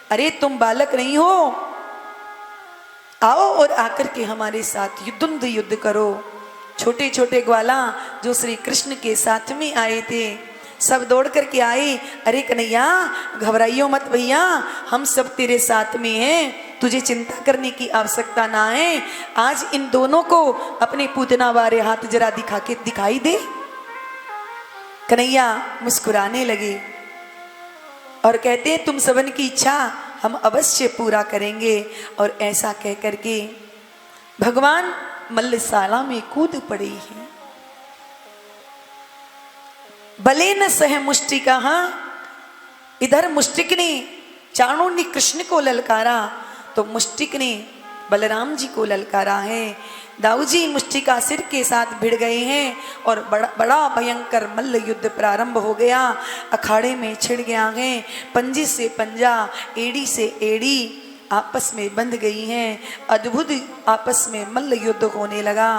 अरे तुम बालक नहीं हो, आओ और आकर के हमारे साथ युद्ध करो। छोटे छोटे ग्वाला जो श्री कृष्ण के साथ में आए थे सब दौड़ करके आए। अरे कन्हैया घबराइयो मत भैया, हम सब तेरे साथ में हैं, तुझे चिंता करने की आवश्यकता ना है। आज इन दोनों को अपने पूतना वाले हाथ जरा दिखाई दे। कन्हैया मुस्कुराने लगे और कहते हैं तुम सबन की इच्छा हम अवश्य पूरा करेंगे। और ऐसा कह करके भगवान मल्लशाला में कूद पड़े हैं। बले न सह मुष्टिका, इधर मुष्टिक ने चाणूर ने कृष्ण को ललकारा तो मुष्टिक ने बलराम जी को ललकारा है। दाऊजी मुष्टिका सिर के साथ भिड़ गए हैं और बड़ा भयंकर मल्ल युद्ध प्रारंभ हो गया। अखाड़े में छिड़ गया है, पंजे से पंजा, एड़ी से एड़ी आपस में बंध गई हैं। अद्भुत आपस में मल्ल युद्ध होने लगा।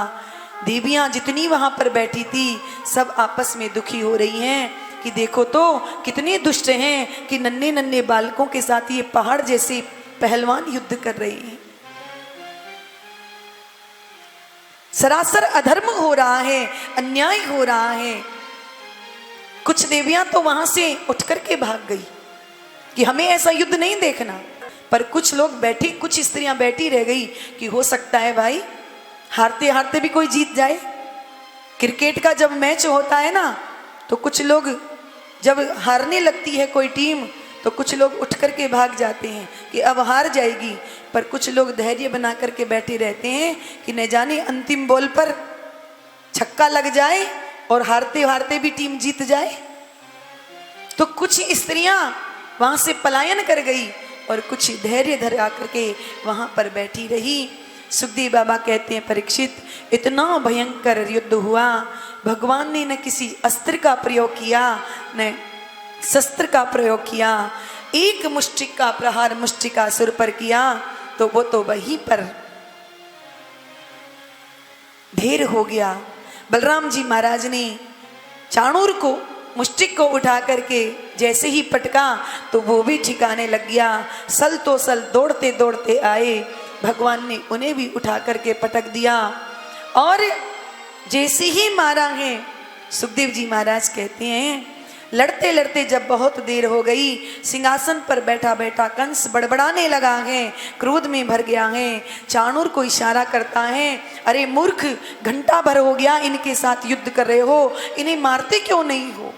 देवियां जितनी वहां पर बैठी थी सब आपस में दुखी हो रही हैं कि देखो तो कितने दुष्ट हैं कि नन्हे नन्हे बालकों के साथ ये पहाड़ जैसे पहलवान युद्ध कर रहे हैं। सरासर अधर्म हो रहा है, अन्याय हो रहा है। कुछ देवियां तो वहां से उठ करके भाग गई कि हमें ऐसा युद्ध नहीं देखना, पर कुछ लोग बैठी, कुछ स्त्रियां बैठी रह गई कि हो सकता है भाई हारते हारते भी कोई जीत जाए। क्रिकेट का जब मैच होता है ना तो कुछ लोग जब हारने लगती है कोई टीम तो कुछ लोग उठ करके भाग जाते हैं कि अब हार जाएगी, पर कुछ लोग धैर्य बना करके बैठे रहते हैं कि न जाने अंतिम बॉल पर छक्का लग जाए और हारते हारते भी टीम जीत जाए। तो कुछ स्त्रियां वहां से पलायन कर गई और कुछ धैर्य धर आकर के वहां पर बैठी रही। सुखदेव बाबा कहते हैं परीक्षित इतना भयंकर युद्ध हुआ, भगवान ने न किसी अस्त्र का प्रयोग किया न शस्त्र का प्रयोग किया। एक मुष्टिक का प्रहार मुष्टिकासुर पर किया तो वो तो वहीं पर ढेर हो गया। बलराम जी महाराज ने चाणूर को मुष्टिक को उठा करके जैसे ही पटका तो वो भी ठिकाने लग गया। सल तो सल दौड़ते दौड़ते आए, भगवान ने उन्हें भी उठा करके पटक दिया और जैसे ही मारा है सुखदेव जी महाराज कहते हैं लड़ते लड़ते जब बहुत देर हो गई, सिंहासन पर बैठा बैठा कंस बड़बड़ाने लगा है, क्रोध में भर गया है। चाणूर को इशारा करता है अरे मूर्ख, घंटा भर हो गया इनके साथ युद्ध कर रहे हो, इन्हें मारते क्यों नहीं हो।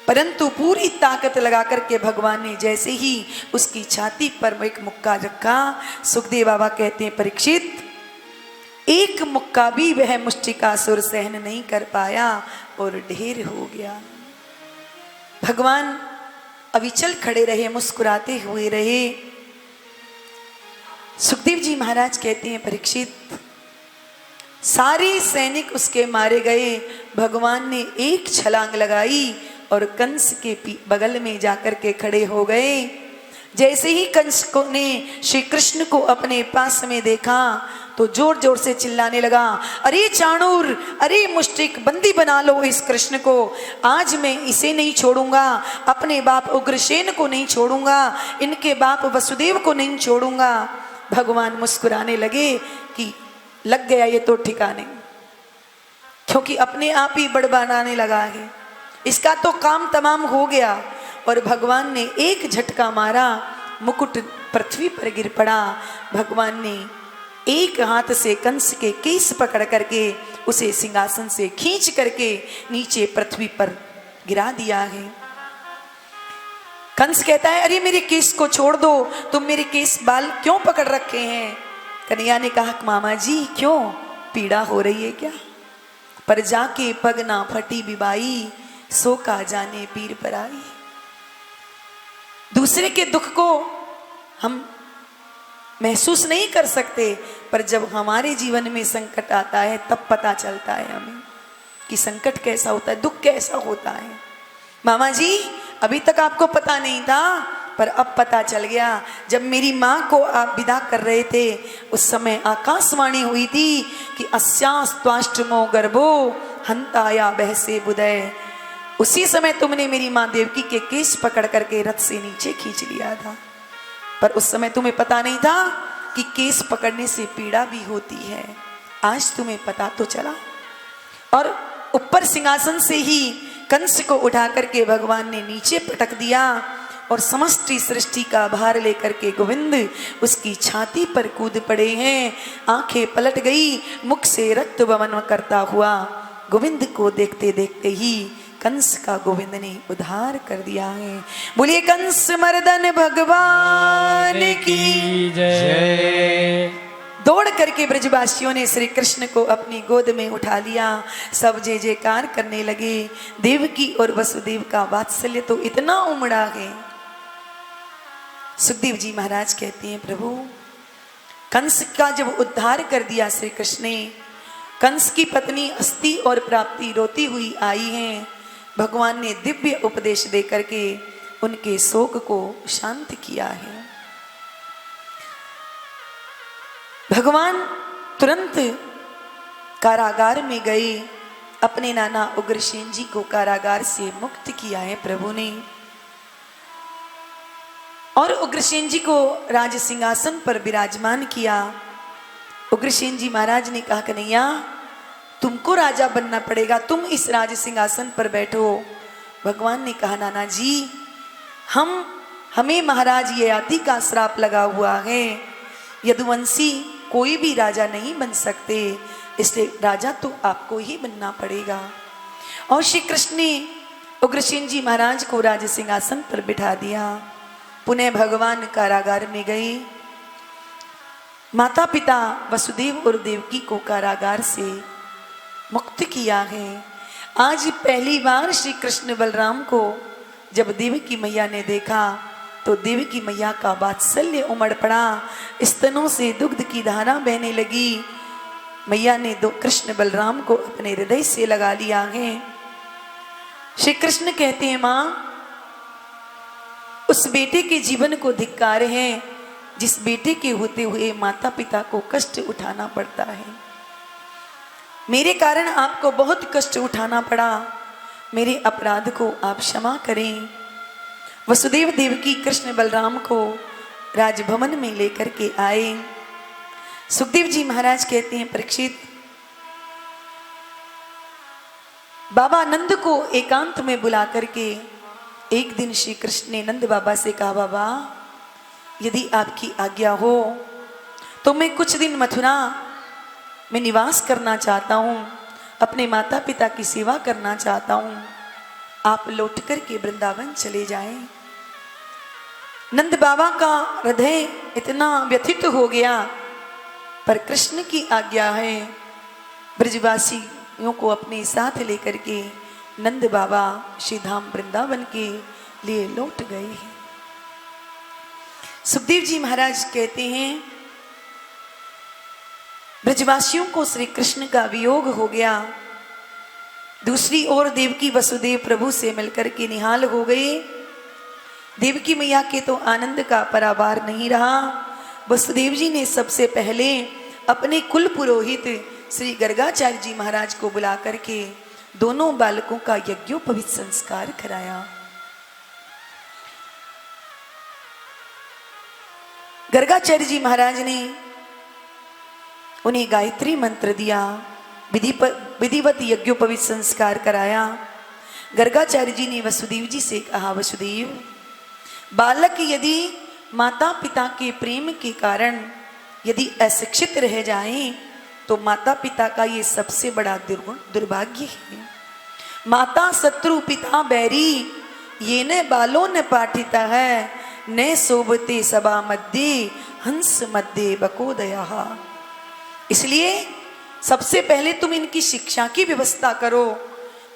परंतु पूरी ताकत लगा करके भगवान ने जैसे ही उसकी छाती पर एक मुक्का रखा, सुखदेव बाबा कहते हैं परीक्षित एक मुक्का भी वह मुष्टिकासुर सहन नहीं कर पाया और ढेर हो गया। भगवान अविचल खड़े रहे, मुस्कुराते हुए रहे। सुखदेव जी महाराज कहते हैं परीक्षित सारे सैनिक उसके मारे गए, भगवान ने एक छलांग लगाई और कंस के बगल में जाकर के खड़े हो गए। जैसे ही कंस को ने श्री कृष्ण को अपने पास में देखा तो जोर जोर से चिल्लाने लगा अरे चाणूर, अरे मुष्टिक, बंदी बना लो इस कृष्ण को, आज मैं इसे नहीं छोड़ूंगा, अपने बाप उग्रसेन को नहीं छोड़ूंगा, इनके बाप वसुदेव को नहीं छोड़ूंगा। भगवान मुस्कुराने लगे कि लग गया ये तो ठिकाने, क्योंकि अपने आप ही बड़बड़ाने लगा है, इसका तो काम तमाम हो गया। और भगवान ने एक झटका मारा, मुकुट पृथ्वी पर गिर पड़ा। भगवान ने एक हाथ से कंस के केस पकड़ करके उसे सिंहासन से खींच करके नीचे पृथ्वी पर गिरा दिया है। कंस कहता है अरे मेरे केस को छोड़ दो, तुम मेरे केस बाल क्यों पकड़ रखे हैं। कन्हैया ने कहा मामा जी क्यों, पीड़ा हो रही है क्या। पर जाके पग ना फटी बिबाई, सो का जाने पीर पर आई। दूसरे के दुख को हम महसूस नहीं कर सकते, पर जब हमारे जीवन में संकट आता है तब पता चलता है हमें कि संकट कैसा होता है, दुख कैसा होता है। मामा जी अभी तक आपको पता नहीं था, पर अब पता चल गया। जब मेरी माँ को आप विदा कर रहे थे उस समय आकाशवाणी हुई थी कि अस्यास्त्वाष्टमो गर्भो हंताया बहसे बुदय। उसी समय तुमने मेरी माँ देवकी के केस पकड़ करके रथ से नीचे खींच लिया था, पर उस समय तुम्हें पता नहीं था कि केस पकड़ने से पीड़ा भी होती है। आज तुम्हें पता तो चला। और ऊपर सिंहासन से ही कंस को उठा करके भगवान ने नीचे पटक दिया और समस्त सृष्टि का भार लेकर के गोविंद उसकी छाती पर कूद पड़े हैं। आंखें पलट गई, मुख से रक्त वमन करता हुआ गोविंद को देखते देखते ही कंस का गोविंद ने उद्धार कर दिया है। बोलिए कंस मर्दन भगवान की जय। दौड़ करके ब्रजवासियों ने श्री कृष्ण को अपनी गोद में उठा लिया। सब जय जयकार करने लगे। देवकी और वसुदेव का वात्सल्य तो इतना उमड़ा है। सुखदेव जी महाराज कहते हैं, प्रभु कंस का जब उद्धार कर दिया श्री कृष्ण ने, कंस की पत्नी अस्ति और प्राप्ति रोती हुई आई हैं। भगवान ने दिव्य उपदेश दे करके उनके शोक को शांत किया है। भगवान तुरंत कारागार में गए, अपने नाना उग्रसेन जी को कारागार से मुक्त किया है प्रभु ने। और उग्रसेन जी को राज सिंहासन पर विराजमान किया। उग्रसेन जी महाराज ने कहा, कन्हैया तुमको राजा बनना पड़ेगा, तुम इस राज सिंहासन पर बैठो। भगवान ने कहा, नाना जी हमें महाराज ययाति का श्राप लगा हुआ है, यदुवंशी कोई भी राजा नहीं बन सकते, इसलिए राजा तो आपको ही बनना पड़ेगा। और श्री कृष्ण ने उग्रसेन जी महाराज को राज सिंहासन पर बिठा दिया। पुनः भगवान कारागार में गए। माता पिता वसुदेव और देवकी को कारागार से मुक्त किया है। आज पहली बार श्री कृष्ण बलराम को जब देवकी मैया ने देखा तो देवकी मैया का वात्सल्य उमड़ पड़ा, स्तनों से दुग्ध की धारा बहने लगी। मैया ने दो कृष्ण बलराम को अपने हृदय से लगा लिया है। श्री कृष्ण कहते हैं, माँ उस बेटे के जीवन को धिक्कार है जिस बेटे के होते हुए माता पिता को कष्ट उठाना पड़ता है। मेरे कारण आपको बहुत कष्ट उठाना पड़ा, मेरे अपराध को आप क्षमा करें। वसुदेव देवकी कृष्ण बलराम को राजभवन में लेकर के आए। सुखदेव जी महाराज कहते हैं, परीक्षित बाबा नंद को एकांत में बुला करके एक दिन श्री कृष्ण ने नंद बाबा से कहा, बाबा यदि आपकी आज्ञा हो तो मैं कुछ दिन मथुरा में निवास करना चाहता हूँ, अपने माता पिता की सेवा करना चाहता हूँ, आप लौट कर के वृंदावन चले जाएं। नंद बाबा का हृदय इतना व्यथित हो गया, पर कृष्ण की आज्ञा है। ब्रजवासियों को अपने साथ लेकर के नंद बाबा श्री धाम वृंदावन के लिए लौट गए हैं। सुखदेव जी महाराज कहते हैं, ब्रजवासियों को श्री कृष्ण का वियोग हो गया। दूसरी ओर देवकी वसुदेव प्रभु से मिलकर के निहाल हो गए। देवकी मैया के तो आनंद का परावार नहीं रहा। वसुदेव जी ने सबसे पहले अपने कुल पुरोहित श्री गर्गाचार्य जी महाराज को बुला करके दोनों बालकों का यज्ञोपवीत संस्कार कराया। गर्गाचार्य जी महाराज ने उन्हें गायत्री मंत्र दिया, विधिवत यज्ञोपवीत संस्कार कराया। गर्गाचार्य जी ने वसुदेव जी से कहा, वसुदेव बालक यदि माता पिता के प्रेम के कारण यदि अशिक्षित रह जाएं तो माता पिता का ये सबसे बड़ा दुर्भाग्य है। माता शत्रु पिता बैरी, ये न बालों न पाठिता है, न शोभते सभा मध्य हंस मध्य बकोदया। इसलिए सबसे पहले तुम इनकी शिक्षा की व्यवस्था करो,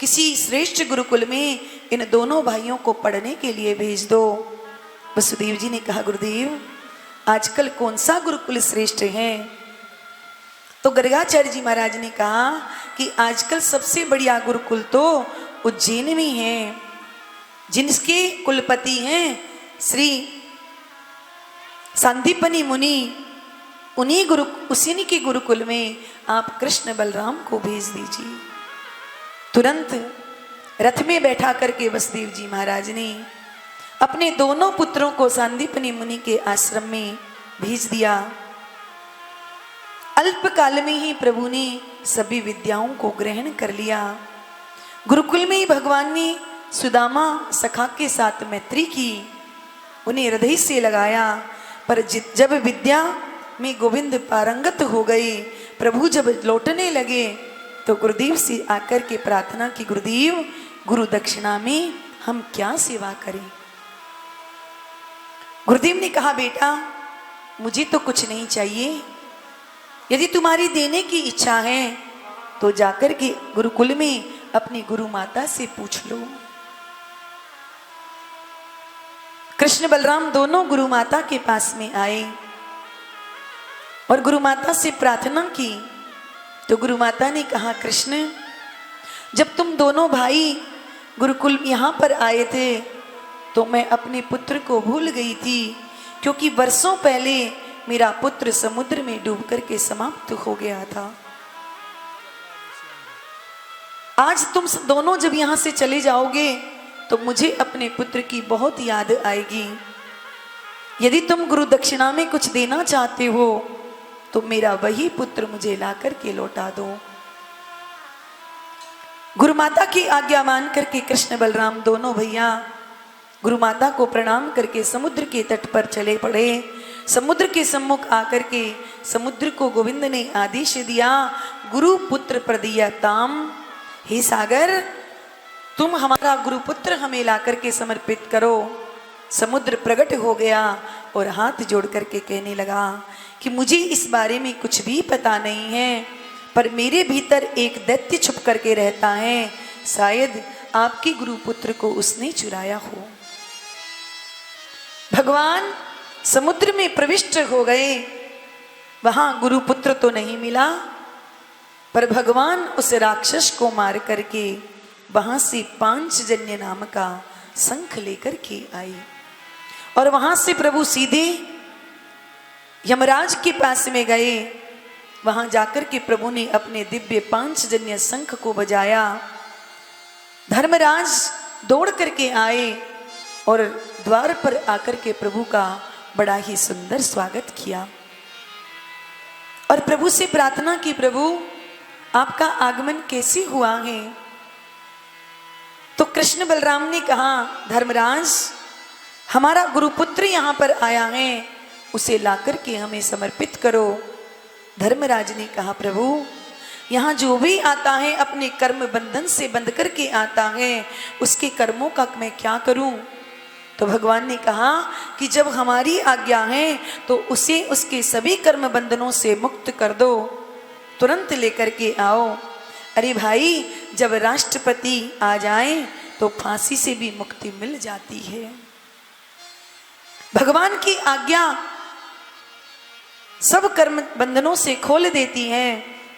किसी श्रेष्ठ गुरुकुल में इन दोनों भाइयों को पढ़ने के लिए भेज दो। वसुदेव जी ने कहा, गुरुदेव आजकल कौन सा गुरुकुल श्रेष्ठ है? तो गर्गाचार्य जी महाराज ने कहा कि आजकल सबसे बढ़िया गुरुकुल तो उज्जैन में है, जिनके कुलपति हैं श्री सांदीपनी मुनि। उसी के गुरुकुल में आप कृष्ण बलराम को भेज दीजिए। तुरंत रथ में बैठा करके वसुदेव जी महाराज ने अपने दोनों पुत्रों को सांदीपनि मुनि के आश्रम में भेज दिया। अल्पकाल में ही प्रभु ने सभी विद्याओं को ग्रहण कर लिया। गुरुकुल में ही भगवान ने सुदामा सखा के साथ मैत्री की, उन्हें हृदय से लगाया। पर जब विद्या में गोविंद पारंगत हो गए, प्रभु जब लौटने लगे तो गुरुदेव से आकर के प्रार्थना की, गुरुदेव गुरु दक्षिणा में हम क्या सेवा करें। गुरुदेव ने कहा, बेटा मुझे तो कुछ नहीं चाहिए, यदि तुम्हारी देने की इच्छा है तो जाकर के गुरुकुल में अपनी गुरु माता से पूछ लो। कृष्ण बलराम दोनों गुरु माता के पास में आए और गुरु माता से प्रार्थना की। तो गुरु माता ने कहा, कृष्ण जब तुम दोनों भाई गुरुकुल यहाँ पर आए थे तो मैं अपने पुत्र को भूल गई थी, क्योंकि वर्षों पहले मेरा पुत्र समुद्र में डूब करके समाप्त हो गया था। आज तुम दोनों जब यहाँ से चले जाओगे तो मुझे अपने पुत्र की बहुत याद आएगी। यदि तुम गुरु दक्षिणा में कुछ देना चाहते हो तो मेरा वही पुत्र मुझे ला करके लौटा दो। गुरु माता की आज्ञा मान करके कृष्ण बलराम दोनों भैया गुरु माता को प्रणाम करके समुद्र के तट पर चले पड़े। समुद्र के सम्मुख आकर के समुद्र को गोविंद ने आदेश दिया, गुरु पुत्र प्रदीयताम, हे सागर तुम हमारा गुरुपुत्र हमें ला करके समर्पित करो। समुद्र प्रकट हो गया और हाथ जोड़ करके कहने लगा कि मुझे इस बारे में कुछ भी पता नहीं है, पर मेरे भीतर एक दैत्य छुप करके रहता है, शायद आपके गुरुपुत्र को उसने चुराया हो। भगवान समुद्र में प्रविष्ट हो गए, वहां गुरुपुत्र तो नहीं मिला, पर भगवान उस राक्षस को मार करके वहां से पांचजन्य नाम का शंख लेकर के आई और वहां से प्रभु सीधे यमराज के पास में गए। वहां जाकर के प्रभु ने अपने दिव्य पांचजन्य शंख को बजाया। धर्मराज दौड़ करके आए और द्वार पर आकर के प्रभु का बड़ा ही सुंदर स्वागत किया और प्रभु से प्रार्थना की, प्रभु आपका आगमन कैसे हुआ है। तो कृष्ण बलराम ने कहा, धर्मराज हमारा गुरुपुत्र यहाँ पर आया है, उसे लाकर के हमें समर्पित करो। धर्मराज ने कहा, प्रभु यहाँ जो भी आता है अपने कर्म बंधन से बंध करके आता है, उसके कर्मों का मैं क्या करूं। तो भगवान ने कहा कि जब हमारी आज्ञा है तो उसे उसके सभी कर्म बंधनों से मुक्त कर दो, तुरंत लेकर के आओ। अरे भाई, जब राष्ट्रपति आ जाए तो फांसी से भी मुक्ति मिल जाती है। भगवान की आज्ञा सब कर्म बंधनों से खोल देती है।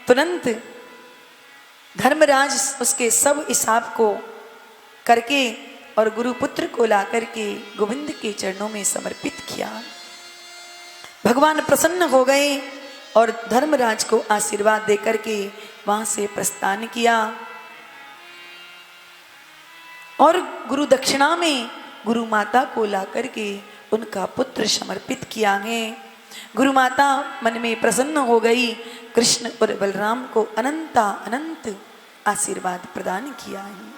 तुरंत धर्मराज उसके सब हिसाब को करके और गुरुपुत्र को ला करके गोविंद के चरणों में समर्पित किया। भगवान प्रसन्न हो गए और धर्मराज को आशीर्वाद देकर के वहां से प्रस्थान किया और गुरु दक्षिणा में गुरु माता को ला करके उनका पुत्र समर्पित किया है। गुरु माता मन में प्रसन्न हो गई, कृष्ण और बलराम को अनंत आशीर्वाद प्रदान किया है।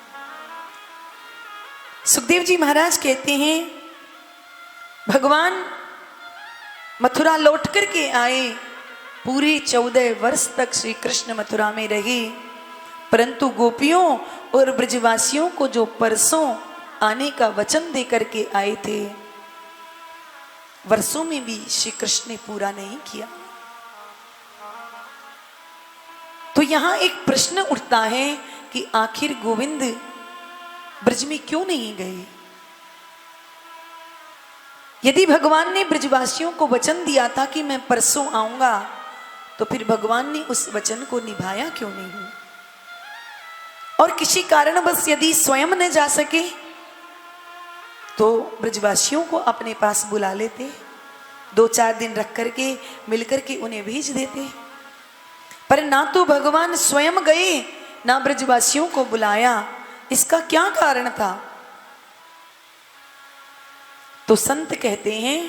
सुखदेव जी महाराज कहते हैं, भगवान मथुरा लौट करके आए, पूरे 14 वर्ष तक श्री कृष्ण मथुरा में रहे, परंतु गोपियों और ब्रजवासियों को जो परसों आने का वचन दे करके आए थे, वर्षों में भी श्री कृष्ण ने पूरा नहीं किया। तो यहां एक प्रश्न उठता है कि आखिर गोविंद ब्रज में क्यों नहीं गए। यदि भगवान ने ब्रजवासियों को वचन दिया था कि मैं परसों आऊंगा, तो फिर भगवान ने उस वचन को निभाया क्यों नहीं। और किसी कारणवश यदि स्वयं न जा सके तो ब्रजवासियों को अपने पास बुला लेते, 2-4 दिन रख करके मिल करके उन्हें भेज देते। पर ना तो भगवान स्वयं गए, ना ब्रजवासियों को बुलाया। इसका क्या कारण था? तो संत कहते हैं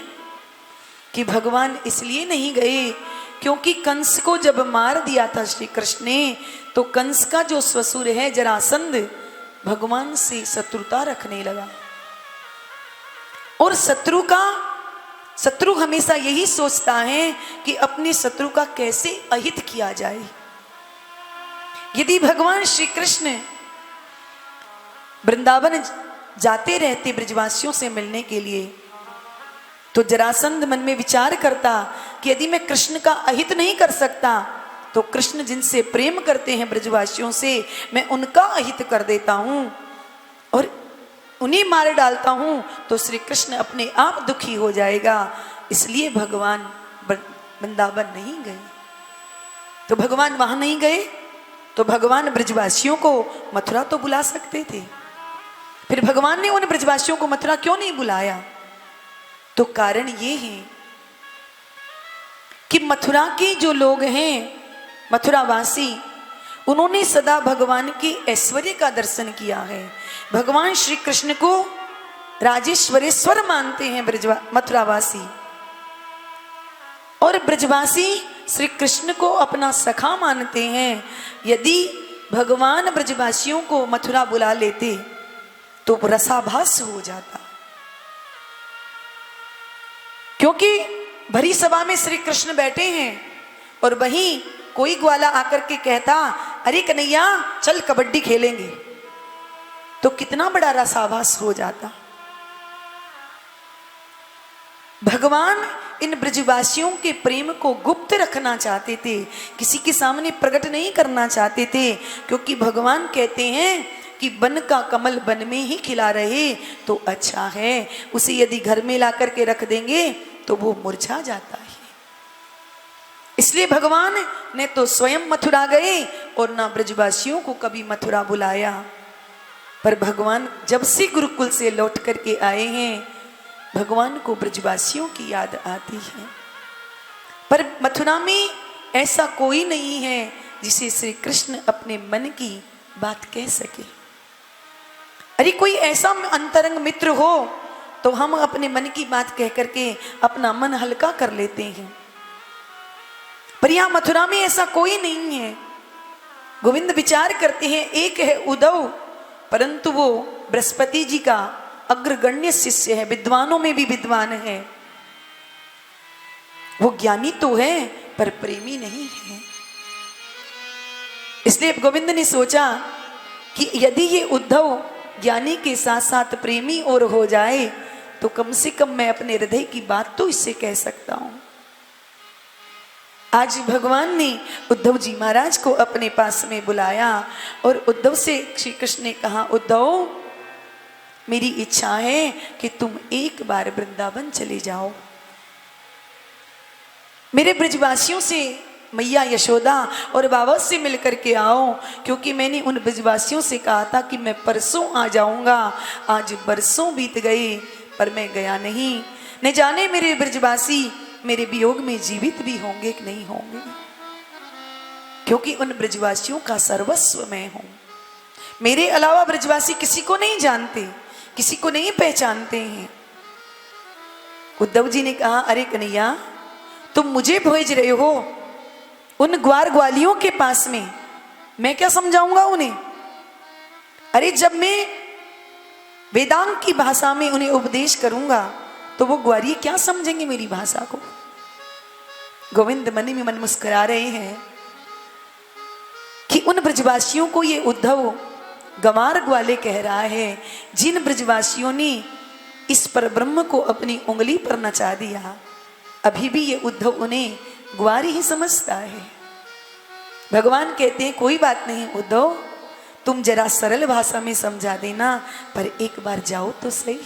कि भगवान इसलिए नहीं गए क्योंकि कंस को जब मार दिया था श्री कृष्ण ने, तो कंस का जो ससुर है जरासंध भगवान से शत्रुता रखने लगा। और शत्रु हमेशा यही सोचता है कि अपने शत्रु का कैसे अहित किया जाए। यदि भगवान श्री कृष्ण वृंदावन जाते रहते ब्रजवासियों से मिलने के लिए, तो जरासंध मन में विचार करता कि यदि मैं कृष्ण का अहित नहीं कर सकता तो कृष्ण जिनसे प्रेम करते हैं ब्रजवासियों से, मैं उनका अहित कर देता हूं और उन्हें मार डालता हूं तो श्री कृष्ण अपने आप दुखी हो जाएगा। इसलिए भगवान वृंदावन नहीं गए। तो भगवान वहां नहीं गए तो भगवान ब्रजवासियों को मथुरा तो बुला सकते थे। फिर भगवान ने उन ब्रजवासियों को मथुरा क्यों नहीं बुलाया? तो कारण ये है कि मथुरा के जो लोग हैं, मथुरावासी, उन्होंने सदा भगवान के ऐश्वर्य का दर्शन किया है। भगवान श्री कृष्ण को राजेश्वरेश्वर मानते हैं मथुरावासी, और ब्रजवासी श्री कृष्ण को अपना सखा मानते हैं। यदि भगवान ब्रजवासियों को मथुरा बुला लेते तो रसाभास हो जाता, क्योंकि भरी सभा में श्री कृष्ण बैठे हैं और वहीं कोई ग्वाला आकर के कहता, अरे कन्हैया चल कबड्डी खेलेंगे, तो कितना बड़ा रसाभास हो जाता। भगवान इन ब्रजवासियों के प्रेम को गुप्त रखना चाहते थे, किसी के सामने प्रकट नहीं करना चाहते थे, क्योंकि भगवान कहते हैं कि वन का कमल वन में ही खिला रहे तो अच्छा है, उसे यदि घर में ला करके रख देंगे तो वो मुरझा जाता है। इसलिए भगवान ने तो स्वयं मथुरा गए और ना ब्रजवासियों को कभी मथुरा बुलाया। पर भगवान जब से गुरुकुल से लौट करके आए हैं, भगवान को ब्रजवासियों की याद आती है। पर मथुरा में ऐसा कोई नहीं है जिसे श्री कृष्ण अपने मन की बात कह सके। अरे कोई ऐसा अंतरंग मित्र हो तो हम अपने मन की बात कह करके अपना मन हल्का कर लेते हैं, पर यहां मथुरा में ऐसा कोई नहीं है। गोविंद विचार करते हैं, एक है उद्धव, परंतु वो बृहस्पति जी का अग्रगण्य शिष्य है, विद्वानों में भी विद्वान है। वो ज्ञानी तो है पर प्रेमी नहीं है। इसलिए गोविंद ने सोचा कि यदि ये उद्धव ज्ञानी के साथ साथ प्रेमी और हो जाए तो कम से कम मैं अपने हृदय की बात तो इससे कह सकता हूं। आज भगवान ने उद्धव जी महाराज को अपने पास में बुलाया और उद्धव से श्री कृष्ण ने कहा, उद्धव मेरी इच्छा है कि तुम एक बार वृंदावन चले जाओ, मेरे ब्रजवासियों से, मैया यशोदा और बाबा से मिलकर के आओ, क्योंकि मैंने उन ब्रजवासियों से कहा था कि मैं परसों आ जाऊंगा। आज बरसों बीत गए पर मैं गया नहीं। न जाने मेरे ब्रजवासी मेरे वियोग में जीवित भी होंगे कि नहीं होंगे, क्योंकि उन ब्रजवासियों का सर्वस्व मैं हूं। मेरे अलावा ब्रजवासी किसी को नहीं जानते, किसी को नहीं पहचानते हैं। उद्धव जी ने कहा, अरे कन्हैया तुम मुझे भेज रहे हो उन ग्वार ग्वालियों के पास में, मैं क्या समझाऊंगा उन्हें? अरे जब मैं वेदांत की भाषा में उन्हें उपदेश करूंगा तो वो ग्वारी क्या समझेंगे मेरी भाषा को? गोविंद मन में मन मुस्कुरा रहे हैं कि उन ब्रजवासियों को ये उद्धव गंवार ग्वाले कह रहा है, जिन ब्रजवासियों ने इस परब्रह्म को अपनी उंगली पर नचा दिया, अभी भी ये उद्धव उन्हें ग्वारी ही समझता है। भगवान कहते हैं, कोई बात नहीं उद्धव, तुम जरा सरल भाषा में समझा देना, पर एक बार जाओ तो सही।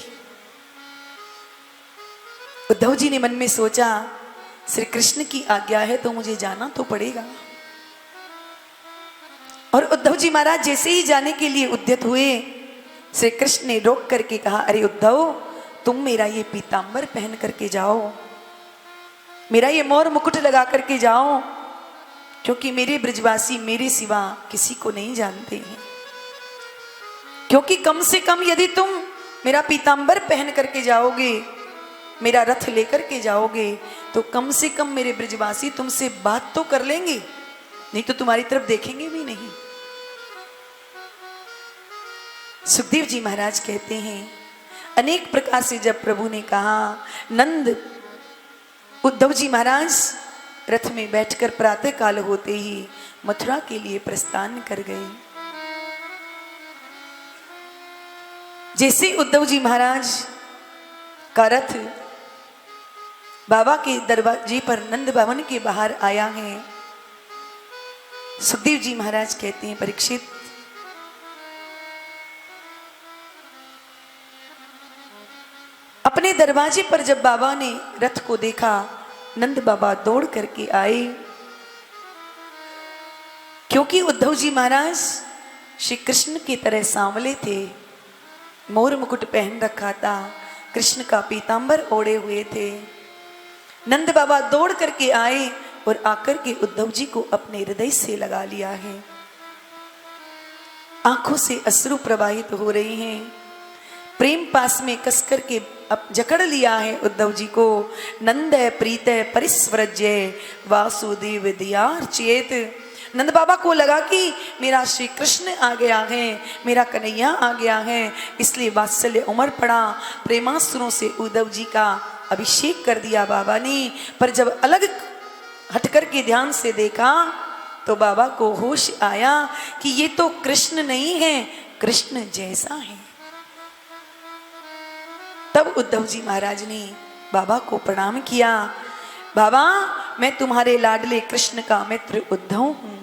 उद्धव जी ने मन में सोचा, श्री कृष्ण की आज्ञा है तो मुझे जाना तो पड़ेगा। और उद्धव जी महाराज जैसे ही जाने के लिए उद्यत हुए, श्री कृष्ण ने रोक करके कहा, अरे उद्धव तुम मेरा ये पीतांबर पहन करके जाओ, मेरा ये मोर मुकुट लगा करके जाओ, क्योंकि मेरे ब्रजवासी मेरे सिवा किसी को नहीं जानते हैं। क्योंकि कम से कम यदि तुम मेरा पीतांबर पहन करके जाओगे, मेरा रथ लेकर के जाओगे, तो कम से कम मेरे ब्रजवासी तुमसे बात तो कर लेंगे, नहीं तो तुम्हारी तरफ देखेंगे भी नहीं। सुखदेव जी महाराज कहते हैं, अनेक प्रकार से जब प्रभु ने कहा, नंद उद्धव जी महाराज रथ में बैठकर प्रातः काल होते ही मथुरा के लिए प्रस्थान कर गए। जैसे उद्धव जी महाराज का रथ बाबा के दरवाजे पर नंद भवन के बाहर आया है, सुखदेव जी महाराज कहते हैं, परीक्षित अपने दरवाजे पर जब बाबा ने रथ को देखा, नंद बाबा दौड़ करके आए, क्योंकि उद्धव जी महाराज श्री कृष्ण की तरह सांवले थे, मोर मुकुट पहन रखा था, कृष्ण का पीतांबर ओढ़े हुए थे। नंद बाबा दौड़ करके आए और आकर के उद्धव जी को अपने हृदय से लगा लिया है। आंखों से अश्रु प्रवाहित हो रहे हैं, प्रेम पास में कस करके अब जकड़ लिया है उद्धव जी को। नंद प्रीत परिस्वरज्य वासुदेव दियार चेत। नंद बाबा को लगा कि मेरा श्री कृष्ण आ गया है, मेरा कन्हैया आ गया है, इसलिए वात्सल्य उमड़ पड़ा। प्रेमास्त्रों से उद्धव जी का अभिषेक कर दिया बाबा ने। पर जब अलग हटकर के ध्यान से देखा तो बाबा को होश आया कि ये तो कृष्ण नहीं है, कृष्ण जैसा है। तब उद्धव जी महाराज ने बाबा को प्रणाम किया, बाबा मैं तुम्हारे लाडले कृष्ण का मित्र उद्धव हूं,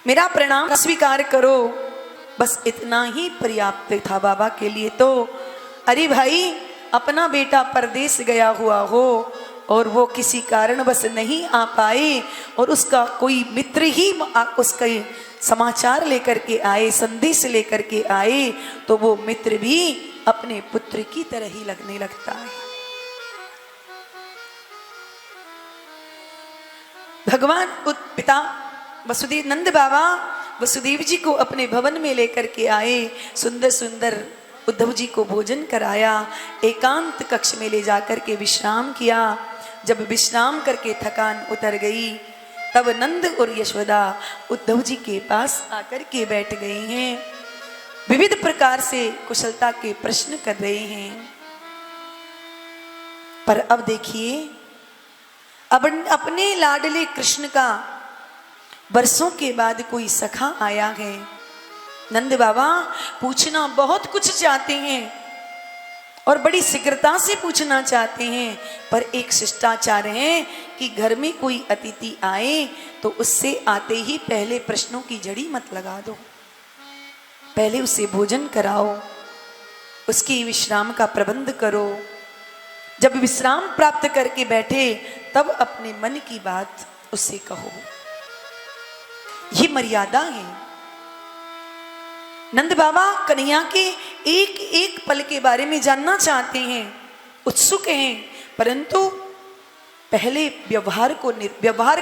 मेरा प्रणाम स्वीकार करो। बस इतना ही पर्याप्त था बाबा के लिए तो। अरे भाई, अपना बेटा परदेश गया हुआ हो और वो किसी कारणवश नहीं आ पाए और उसका कोई मित्र ही उसका समाचार लेकर के आए, संदेश लेकर के आए, तो वो मित्र भी अपने पुत्र की तरह ही लगने लगता है। भगवान पिता वसुदेव नंद बाबा वसुदेव जी को अपने भवन में लेकर के आए, सुंदर सुंदर उद्धव जी को भोजन कराया, एकांत कक्ष में ले जाकर के विश्राम किया। जब विश्राम करके थकान उतर गई, तब नंद और यशोदा उद्धव जी के पास आकर के बैठ गए हैं, विविध प्रकार से कुशलता के प्रश्न कर रहे हैं। पर अब देखिए, अब अपने लाडले कृष्ण का बरसों के बाद कोई सखा आया है। नंद बाबा पूछना बहुत कुछ चाहते हैं और बड़ी शीघ्रता से पूछना चाहते हैं, पर एक शिष्टाचार है कि घर में कोई अतिथि आए तो उससे आते ही पहले प्रश्नों की झड़ी मत लगा दो, पहले उसे भोजन कराओ, उसकी विश्राम का प्रबंध करो। जब विश्राम प्राप्त करके बैठे तब अपने मन की बात उससे कहो, ये मर्यादा है। नंद बाबा कन्हैया के एक एक पल के बारे में जानना चाहते हैं, उत्सुक हैं, परंतु पहले व्यवहार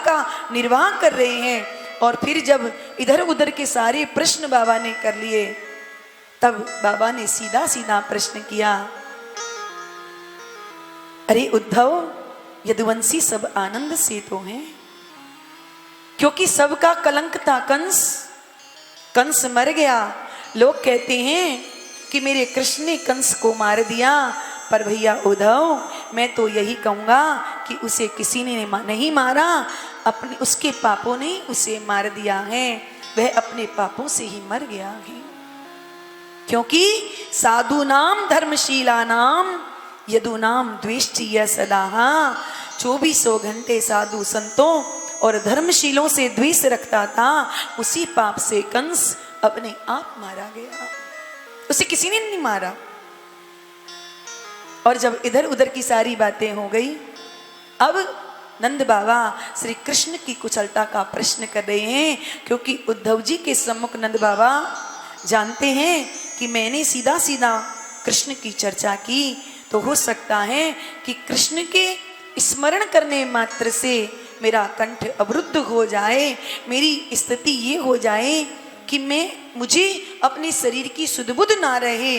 का निर्वाह कर रहे हैं। और फिर जब इधर उधर के सारे प्रश्न बाबा ने कर लिए, तब बाबा ने सीधा सीधा प्रश्न किया, अरे उद्धव, यदुवंशी सब आनंद से तो हैं, क्योंकि सबका कलंक था कंस। कंस मर गया, लोग कहते हैं कि मेरे कृष्ण ने कंस को मार दिया, पर भैया उद्धव, मैं तो यही कहूंगा कि उसे किसी ने नहीं मारा, अपने उसके पापों ने उसे मार दिया है, वह अपने पापों से ही मर गया है। क्योंकि साधु नाम धर्मशीला नाम यदु नाम द्वेष्टि सदा। 2400 घंटे साधु संतों और धर्मशीलों से द्वेष रखता था, उसी पाप से कंस अपने आप मारा गया, उसे किसी ने नहीं मारा। और जब इधर उधर की सारी बातें हो गई, अब नंद बाबा श्री कृष्ण की कुशलता का प्रश्न कर रहे हैं, क्योंकि उद्धव जी के सम्मुख नंद बाबा जानते हैं कि मैंने सीधा सीधा कृष्ण की चर्चा की, तो हो सकता है कि कृष्ण के स्मरण करने मात्र से मेरा कंठ अवरुद्ध हो जाए, मेरी स्थिति ये हो जाए कि मुझे अपने शरीर की सुध बुध ना रहे,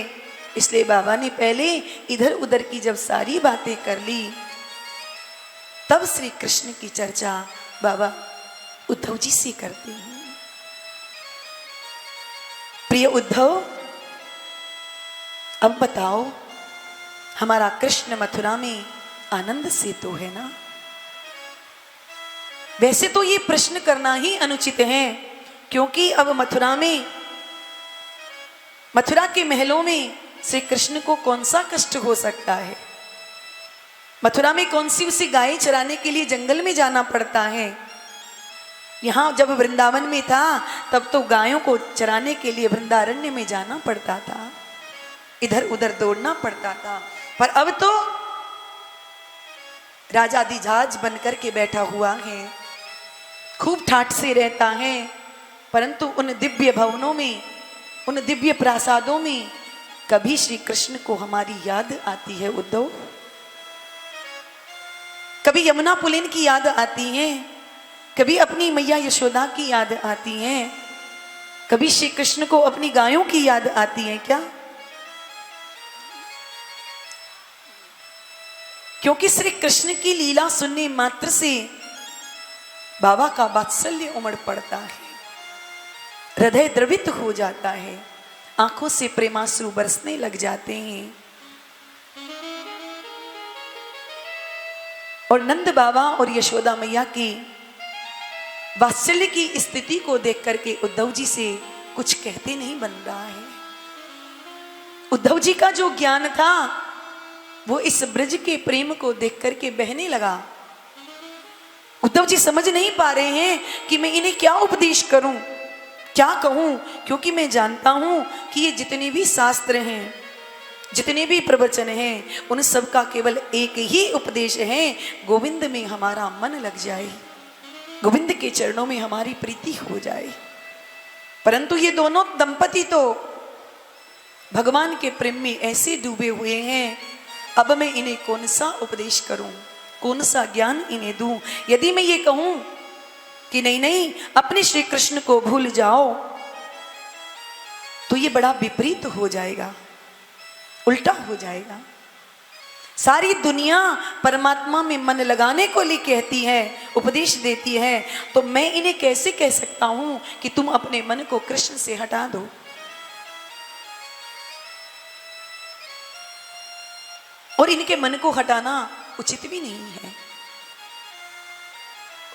इसलिए बाबा ने पहले इधर उधर की जब सारी बातें कर ली, तब श्री कृष्ण की चर्चा बाबा उद्धव जी से करते हैं। प्रिय उद्धव, अब बताओ, हमारा कृष्ण मथुरा में आनंद से तो है ना? वैसे तो ये प्रश्न करना ही अनुचित है, क्योंकि अब मथुरा के महलों में श्री कृष्ण को कौन सा कष्ट हो सकता है? मथुरा में कौन सी उसे गाय चराने के लिए जंगल में जाना पड़ता है? यहां जब वृंदावन में था तब तो गायों को चराने के लिए वृंदारण्य में जाना पड़ता था, इधर उधर दौड़ना पड़ता था। पर अब तो राजाधिराज बनकर के बैठा हुआ है, खूब ठाठ से रहता है, परंतु उन दिव्य भवनों में, उन दिव्य प्रासादों में कभी श्री कृष्ण को हमारी याद आती है उद्धव? कभी यमुना पुलिन की याद आती है, कभी अपनी मैया यशोदा की याद आती है, कभी श्री कृष्ण को अपनी गायों की याद आती है क्या? क्योंकि श्री कृष्ण की लीला सुनने मात्र से बाबा का वात्सल्य उमड़ पड़ता है, हृदय द्रवित हो जाता है, आंखों से प्रेमाश्रु बरसने लग जाते हैं। और नंद बाबा और यशोदा मैया की वात्सल्य की स्थिति को देख करके उद्धव जी से कुछ कहते नहीं बन रहा है। उद्धव जी का जो ज्ञान था वो इस ब्रज के प्रेम को देख करके बहने लगा। उद्धव जी समझ नहीं पा रहे हैं कि मैं इन्हें क्या उपदेश करूं, क्या कहूं, क्योंकि मैं जानता हूं कि ये जितने भी शास्त्र हैं, जितने भी प्रवचन हैं, उन सब का केवल एक ही उपदेश है, गोविंद में हमारा मन लग जाए, गोविंद के चरणों में हमारी प्रीति हो जाए। परंतु ये दोनों दंपति तो भगवान के प्रेम में ऐसे डूबे हुए हैं, अब मैं इन्हें कौन सा उपदेश करूं, कौन सा ज्ञान इन्हें दूं? यदि मैं ये कहूं कि नहीं नहीं अपने श्री कृष्ण को भूल जाओ, तो ये बड़ा विपरीत हो जाएगा, उल्टा हो जाएगा। सारी दुनिया परमात्मा में मन लगाने को लिए कहती है, उपदेश देती है, तो मैं इन्हें कैसे कह सकता हूं कि तुम अपने मन को कृष्ण से हटा दो? और इनके मन को हटाना उचित भी नहीं है।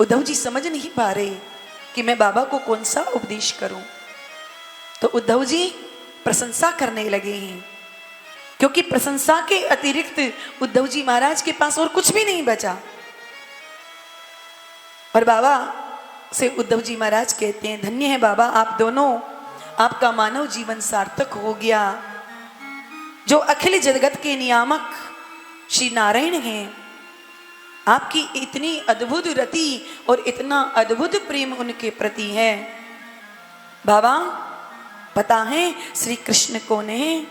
उद्धव जी समझ नहीं पा रहे कि मैं बाबा को कौन सा उपदेश करूं। तो उद्धव जी प्रशंसा करने लगे हैं, क्योंकि प्रशंसा के अतिरिक्त उद्धव जी महाराज के पास और कुछ भी नहीं बचा। और बाबा से उद्धव जी महाराज कहते हैं, धन्य है बाबा आप दोनों, आपका मानव जीवन सार्थक हो गया। जो अखिल जगत के नियामक श्री नारायण हैं, आपकी इतनी अद्भुत रति और इतना अद्भुत प्रेम उनके प्रति है। बाबा पता है श्री कृष्ण कौन है?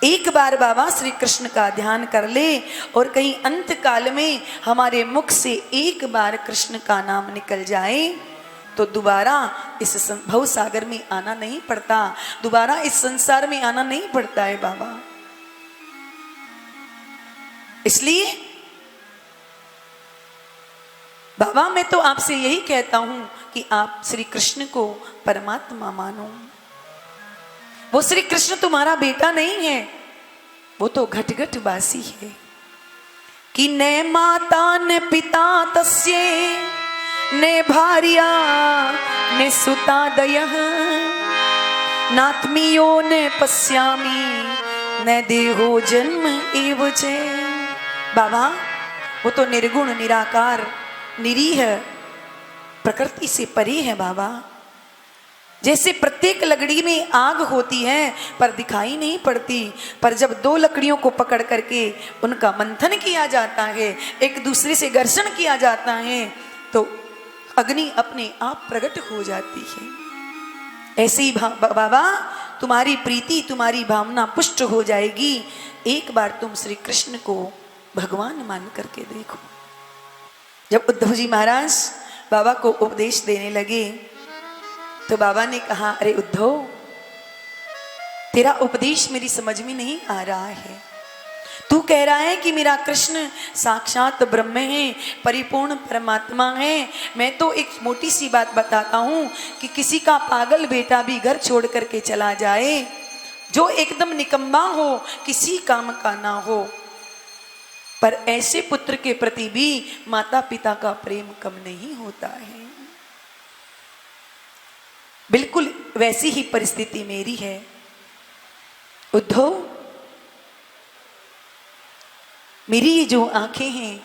एक बार बाबा श्री कृष्ण का ध्यान कर ले और कहीं अंत काल में हमारे मुख से एक बार कृष्ण का नाम निकल जाए तो दोबारा इस भव सागर में आना नहीं पड़ता, दोबारा इस संसार में आना नहीं पड़ता है बाबा। इसलिए बाबा मैं तो आपसे यही कहता हूं कि आप श्री कृष्ण को परमात्मा मानो। वो श्री कृष्ण तुम्हारा बेटा नहीं है, वो तो घट घट वासी है। कि ने माता ने पिता तस्ये ने भार्या ने सुता दयः नात्मीयो ने पश्यामी न देहो जन्म एव चे। बाबा वो तो निर्गुण निराकार निरीह प्रकृति से परे है बाबा। जैसे प्रत्येक लकड़ी में आग होती है पर दिखाई नहीं पड़ती, पर जब दो लकड़ियों को पकड़ करके उनका मंथन किया जाता है, एक दूसरे से घर्षण किया जाता है, तो अग्नि अपने आप प्रकट हो जाती है। ऐसे ही बाबा तुम्हारी प्रीति, तुम्हारी भावना पुष्ट हो जाएगी। एक बार तुम श्री कृष्ण को भगवान मान करके देखो। जब उद्धव जी महाराज बाबा को उपदेश देने लगे तो बाबा ने कहा, अरे उद्धव तेरा उपदेश मेरी समझ में नहीं आ रहा है। तू कह रहा है कि मेरा कृष्ण साक्षात ब्रह्म है, परिपूर्ण परमात्मा है। मैं तो एक मोटी सी बात बताता हूं कि किसी का पागल बेटा भी घर छोड़ करके चला जाए, जो एकदम निकम्मा हो, किसी काम का ना हो, पर ऐसे पुत्र के प्रति भी माता पिता का प्रेम कम नहीं होता है। बिल्कुल वैसी ही परिस्थिति मेरी है। उद्धव, मेरी ये जो आंखें हैं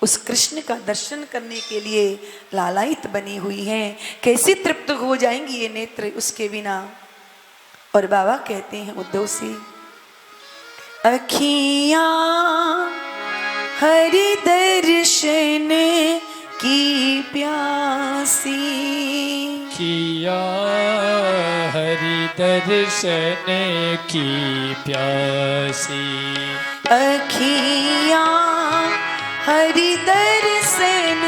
उस कृष्ण का दर्शन करने के लिए लालायित बनी हुई हैं। कैसे तृप्त हो जाएंगी ये नेत्र उसके बिना। और बाबा कहते हैं उद्धव से, अखियां हरि दर्शन की प्यासी, किया हरि दर्शन की प्यासी, अखियां हरि दर्शन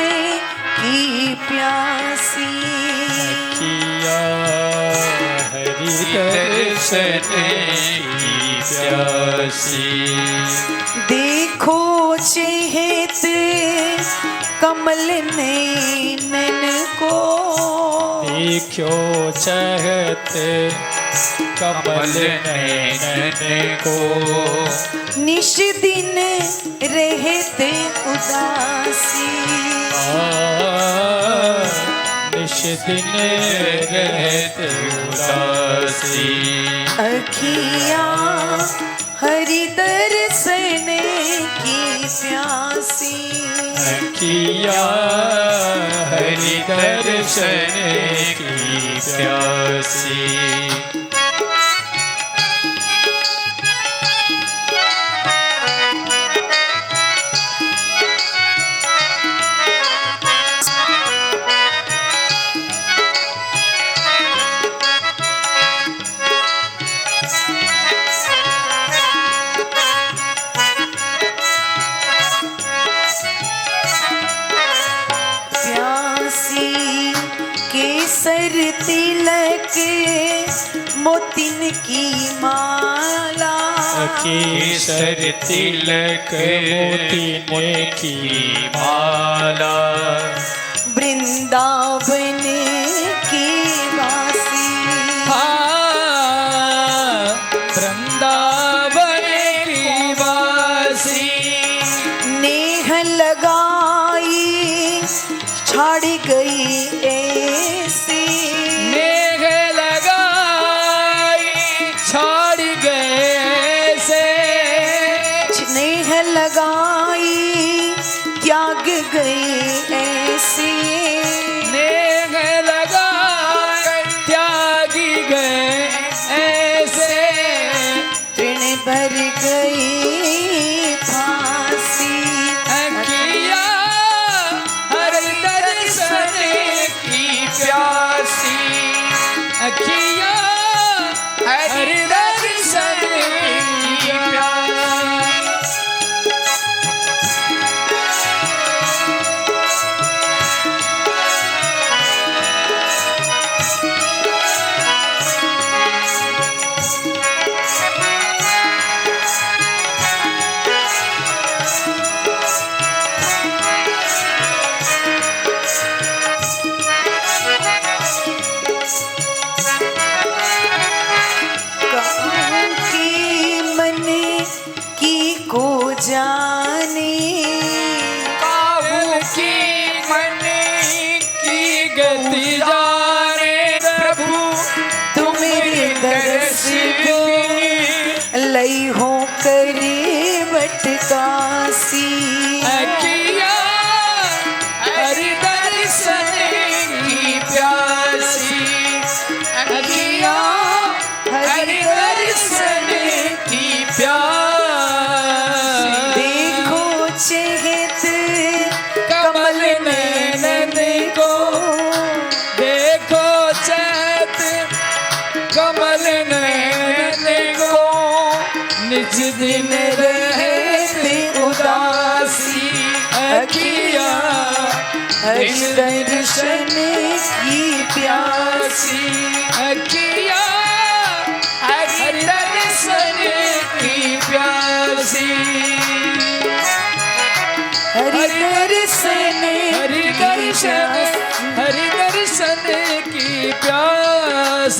की प्यासी, किया हरि दर्शन की प्यासी। देखो चेत कमल नैनन को, देखो चहत कमल नैनन को, निश दिन रहते उदासी, निश दिन रहते उदासी। अखियां हरि दर्शन की प्यासी, किया हरि दर्शन की प्यासी। केसर तिलक मोतिन की माला, केसर तिलक मोतिन की माला, वृंदावन की वासी, वृंदावन की वासी। नेह लगाई छाड़ गई ऐसी, नेह लगाई छाड़ गए से, नेह लगाई त्याग गई ऐसी, नेह लगाई त्यागी गए ऐसे, तृण भर गई फांसी। किया हरि दर्शन की प्यासी, किया हरि दर्शन की प्यासी। जाने काहू की मन की गति जाने, प्रभु तुम मेरे दर्श को लई हो करे बटकासी। किया हरि दर्शन की प्यासी, किया हरि दर्शन की प्यासी। देखो चेत कमल नैनन को, देखो चैत कमल नैनन को, निज दिन रहते उदासी। किया हरि दर्शन की प्यासी। किया हरि हरि दर्शन हरि दर्शन हरि दर्शन की प्यास।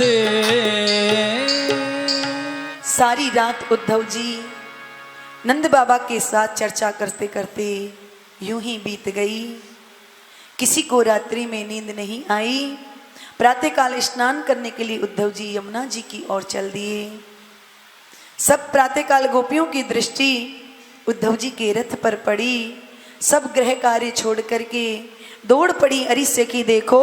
सारी रात उद्धव जी नंद बाबा के साथ चर्चा करते करते यूं ही बीत गई। किसी को रात्रि में नींद नहीं आई। प्रातःकाल स्नान करने के लिए उद्धव जी यमुना जी की ओर चल दिए। सब प्रातःकाल गोपियों की दृष्टि उद्धव जी के रथ पर पड़ी। सब गृह कार्य छोड़ करके दौड़ पड़ी अरि से कि देखो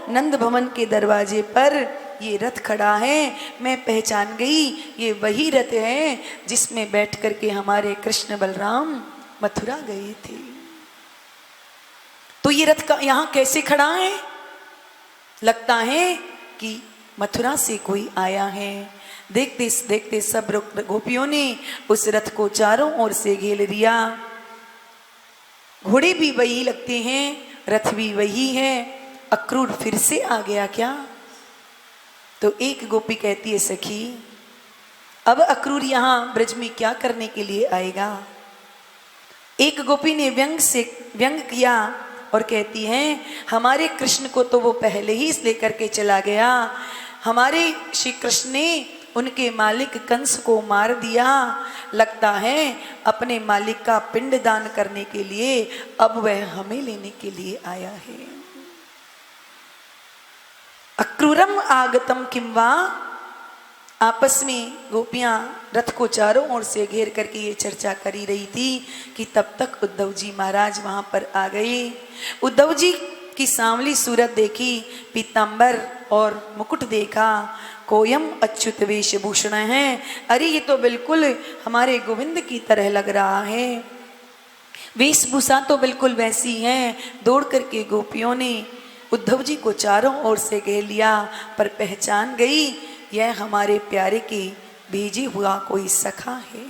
नंद भवन के दरवाजे पर ये रथ खड़ा है। मैं पहचान गई ये वही रथ है जिसमें बैठ करके हमारे कृष्ण बलराम मथुरा गए थे। तो ये रथ का यहाँ कैसे खड़ा है? लगता है कि मथुरा से कोई आया है। देखते देखते सब गोपियों ने उस रथ को चारों ओर से घेर लिया। घोड़े भी वही लगते हैं, रथ भी वही है। अक्रूर फिर से आ गया क्या? तो एक गोपी कहती है सखी अब अक्रूर यहाँ ब्रज में क्या करने के लिए आएगा? एक गोपी ने व्यंग किया और कहती है हमारे कृष्ण को तो वो पहले ही लेकर के चला गया। हमारे श्री कृष्ण ने उनके मालिक कंस को मार दिया। लगता है अपने मालिक का पिंड दान करने के लिए अब वह हमें लेने के लिए आया है। अक्रूरम आगतम किंवा। आपस में गोपियां रथ को चारों ओर से घेर करके ये चर्चा करी रही थी कि तब तक उद्धव जी महाराज वहां पर आ गए। उद्धव जी की सांवली सूरत देखी, पीतांबर और मुकुट देखा। कोयम अच्युत वेशभूषण है। अरे ये तो बिल्कुल हमारे गोविंद की तरह लग रहा है। वेशभूषा तो बिल्कुल वैसी है। दौड़ करके गोपियों ने उद्धव जी को चारों ओर से घेर लिया, पर पहचान गई यह हमारे प्यारे के भेजे हुआ कोई सखा है।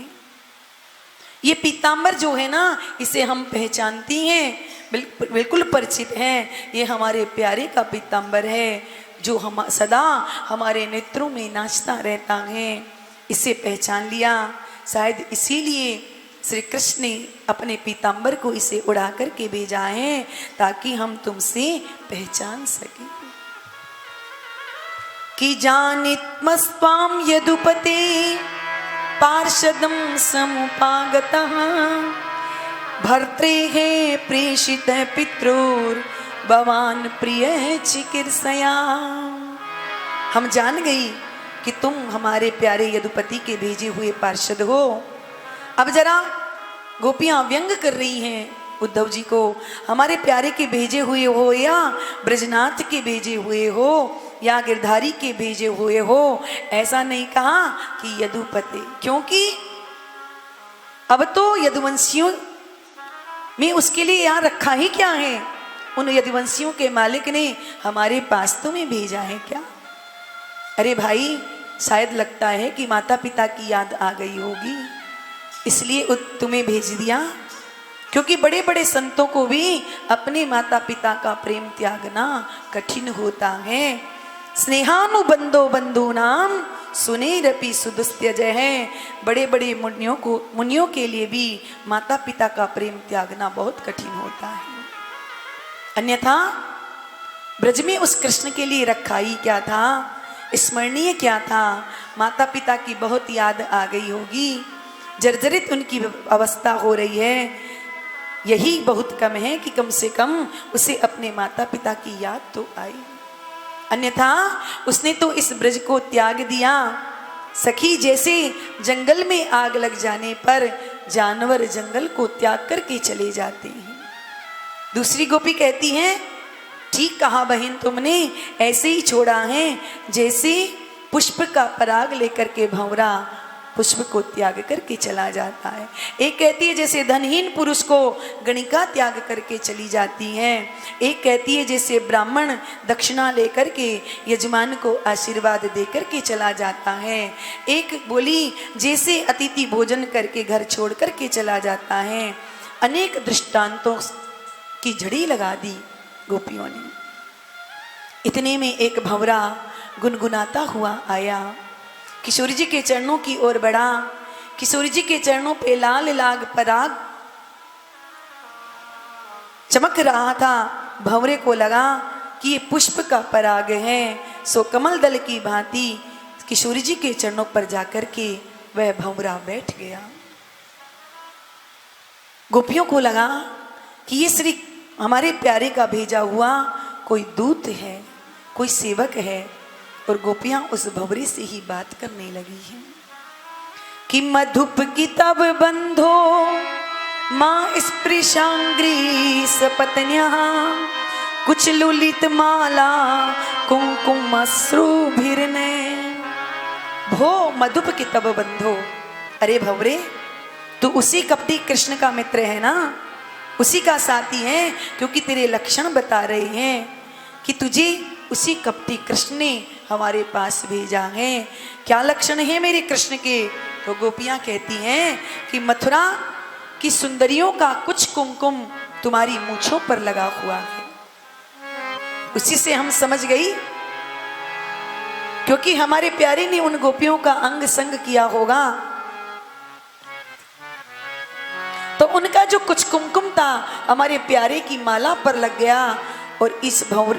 ये पीतांबर जो है ना इसे हम पहचानती हैं, बिल्कुल परिचित है। ये हमारे प्यारे का पीतांबर है जो हम सदा हमारे नेत्रों में नाचता रहता है। इसे पहचान लिया। शायद इसीलिए श्री कृष्ण ने अपने पीतांबर को इसे उड़ा करके भेजा है ताकि हम तुमसे पहचान सकें। कि जानित्मस्त्वां यदुपते पार्षदं समुपागतः भर्त्रेः प्रेषितः पित्रोर भवान प्रिय चिकित्सया। हम जान गई कि तुम हमारे प्यारे यदुपति के भेजे हुए पार्षद हो। अब जरा गोपियां व्यंग कर रही हैं उद्धव जी को, हमारे प्यारे के भेजे हुए हो या ब्रजनाथ के भेजे हुए हो या गिरधारी के भेजे हुए हो। ऐसा नहीं कहा कि यदुपति, क्योंकि अब तो यदुवंशियों में उसके लिए यहाँ रखा ही क्या है? उन यदुवंशियों के मालिक ने हमारे पास तुम्हें भेजा है क्या? अरे भाई शायद लगता है कि माता पिता की याद आ गई होगी इसलिए तुम्हें भेज दिया। क्योंकि बड़े बड़े संतों को भी अपने माता पिता का प्रेम त्यागना कठिन होता है। स्नेहानुबंधो बंधु नाम सुनेरपि सुदुस्त्यज है। बड़े बड़े मुनियों के लिए भी माता पिता का प्रेम त्यागना बहुत कठिन होता है। अन्यथा ब्रज में उस कृष्ण के लिए रखा ही क्या था, स्मरणीय क्या था? माता पिता की बहुत याद आ गई होगी, जर्जरित उनकी अवस्था हो रही है। यही बहुत कम है कि कम से कम उसे अपने माता पिता की याद तो आई। अन्यथा उसने तो इस ब्रज को त्याग दिया। सखी जैसे जंगल में आग लग जाने पर जानवर जंगल को त्याग करके चले जाते हैं। दूसरी गोपी कहती है ठीक कहा बहन तुमने, ऐसे ही छोड़ा है जैसे पुष्प का पराग लेकर के भंवरा पुष्प को त्याग करके चला जाता है। एक कहती है जैसे धनहीन पुरुष को गणिका त्याग करके चली जाती है। एक कहती है जैसे ब्राह्मण दक्षिणा लेकर के यजमान को आशीर्वाद देकर के चला जाता है। एक बोली जैसे अतिथि भोजन करके घर छोड़ करके चला जाता है। अनेक दृष्टांतों की झड़ी लगा दी गोपियों ने। इतने में एक भंवरा गुनगुनाता हुआ आया, किशोरी जी के चरणों की ओर बढ़ा। किशोरी जी के चरणों पे लाल लाग पराग चमक रहा था। भंवरे को लगा कि ये पुष्प का पराग है, सो कमल दल की भांति किशोर जी के चरणों पर जाकर के वह भंवरा बैठ गया। गोपियों को लगा कि ये श्री हमारे प्यारे का भेजा हुआ कोई दूत है, कोई सेवक है, और गोपियां उस भंवरे से ही बात करने लगी हैं कि मधुप की तब बंधो माँ स्पृशांग्री सपत्न्या, कुछ लुलित माला कुंकुम अश्रुभिर्ने। भो मधुप की तब बंधो, अरे भंवरे तू उसी कपटी कृष्ण का मित्र है ना, उसी का साथी है, क्योंकि तेरे लक्षण बता रहे हैं कि तुझे उसी कपटी कृष्ण ने हमारे पास भेजा है। क्या लक्षण है मेरे कृष्ण के? तो गोपियां कहती हैं कि मथुरा की सुंदरियों का कुछ कुमकुम तुम्हारी मूंछों पर लगा हुआ है। उसी से हम समझ गई, क्योंकि हमारे प्यारे ने उन गोपियों का अंग संग किया होगा, तो उनका जो कुछ कुमकुम था हमारे प्यारे की माला पर लग गया, और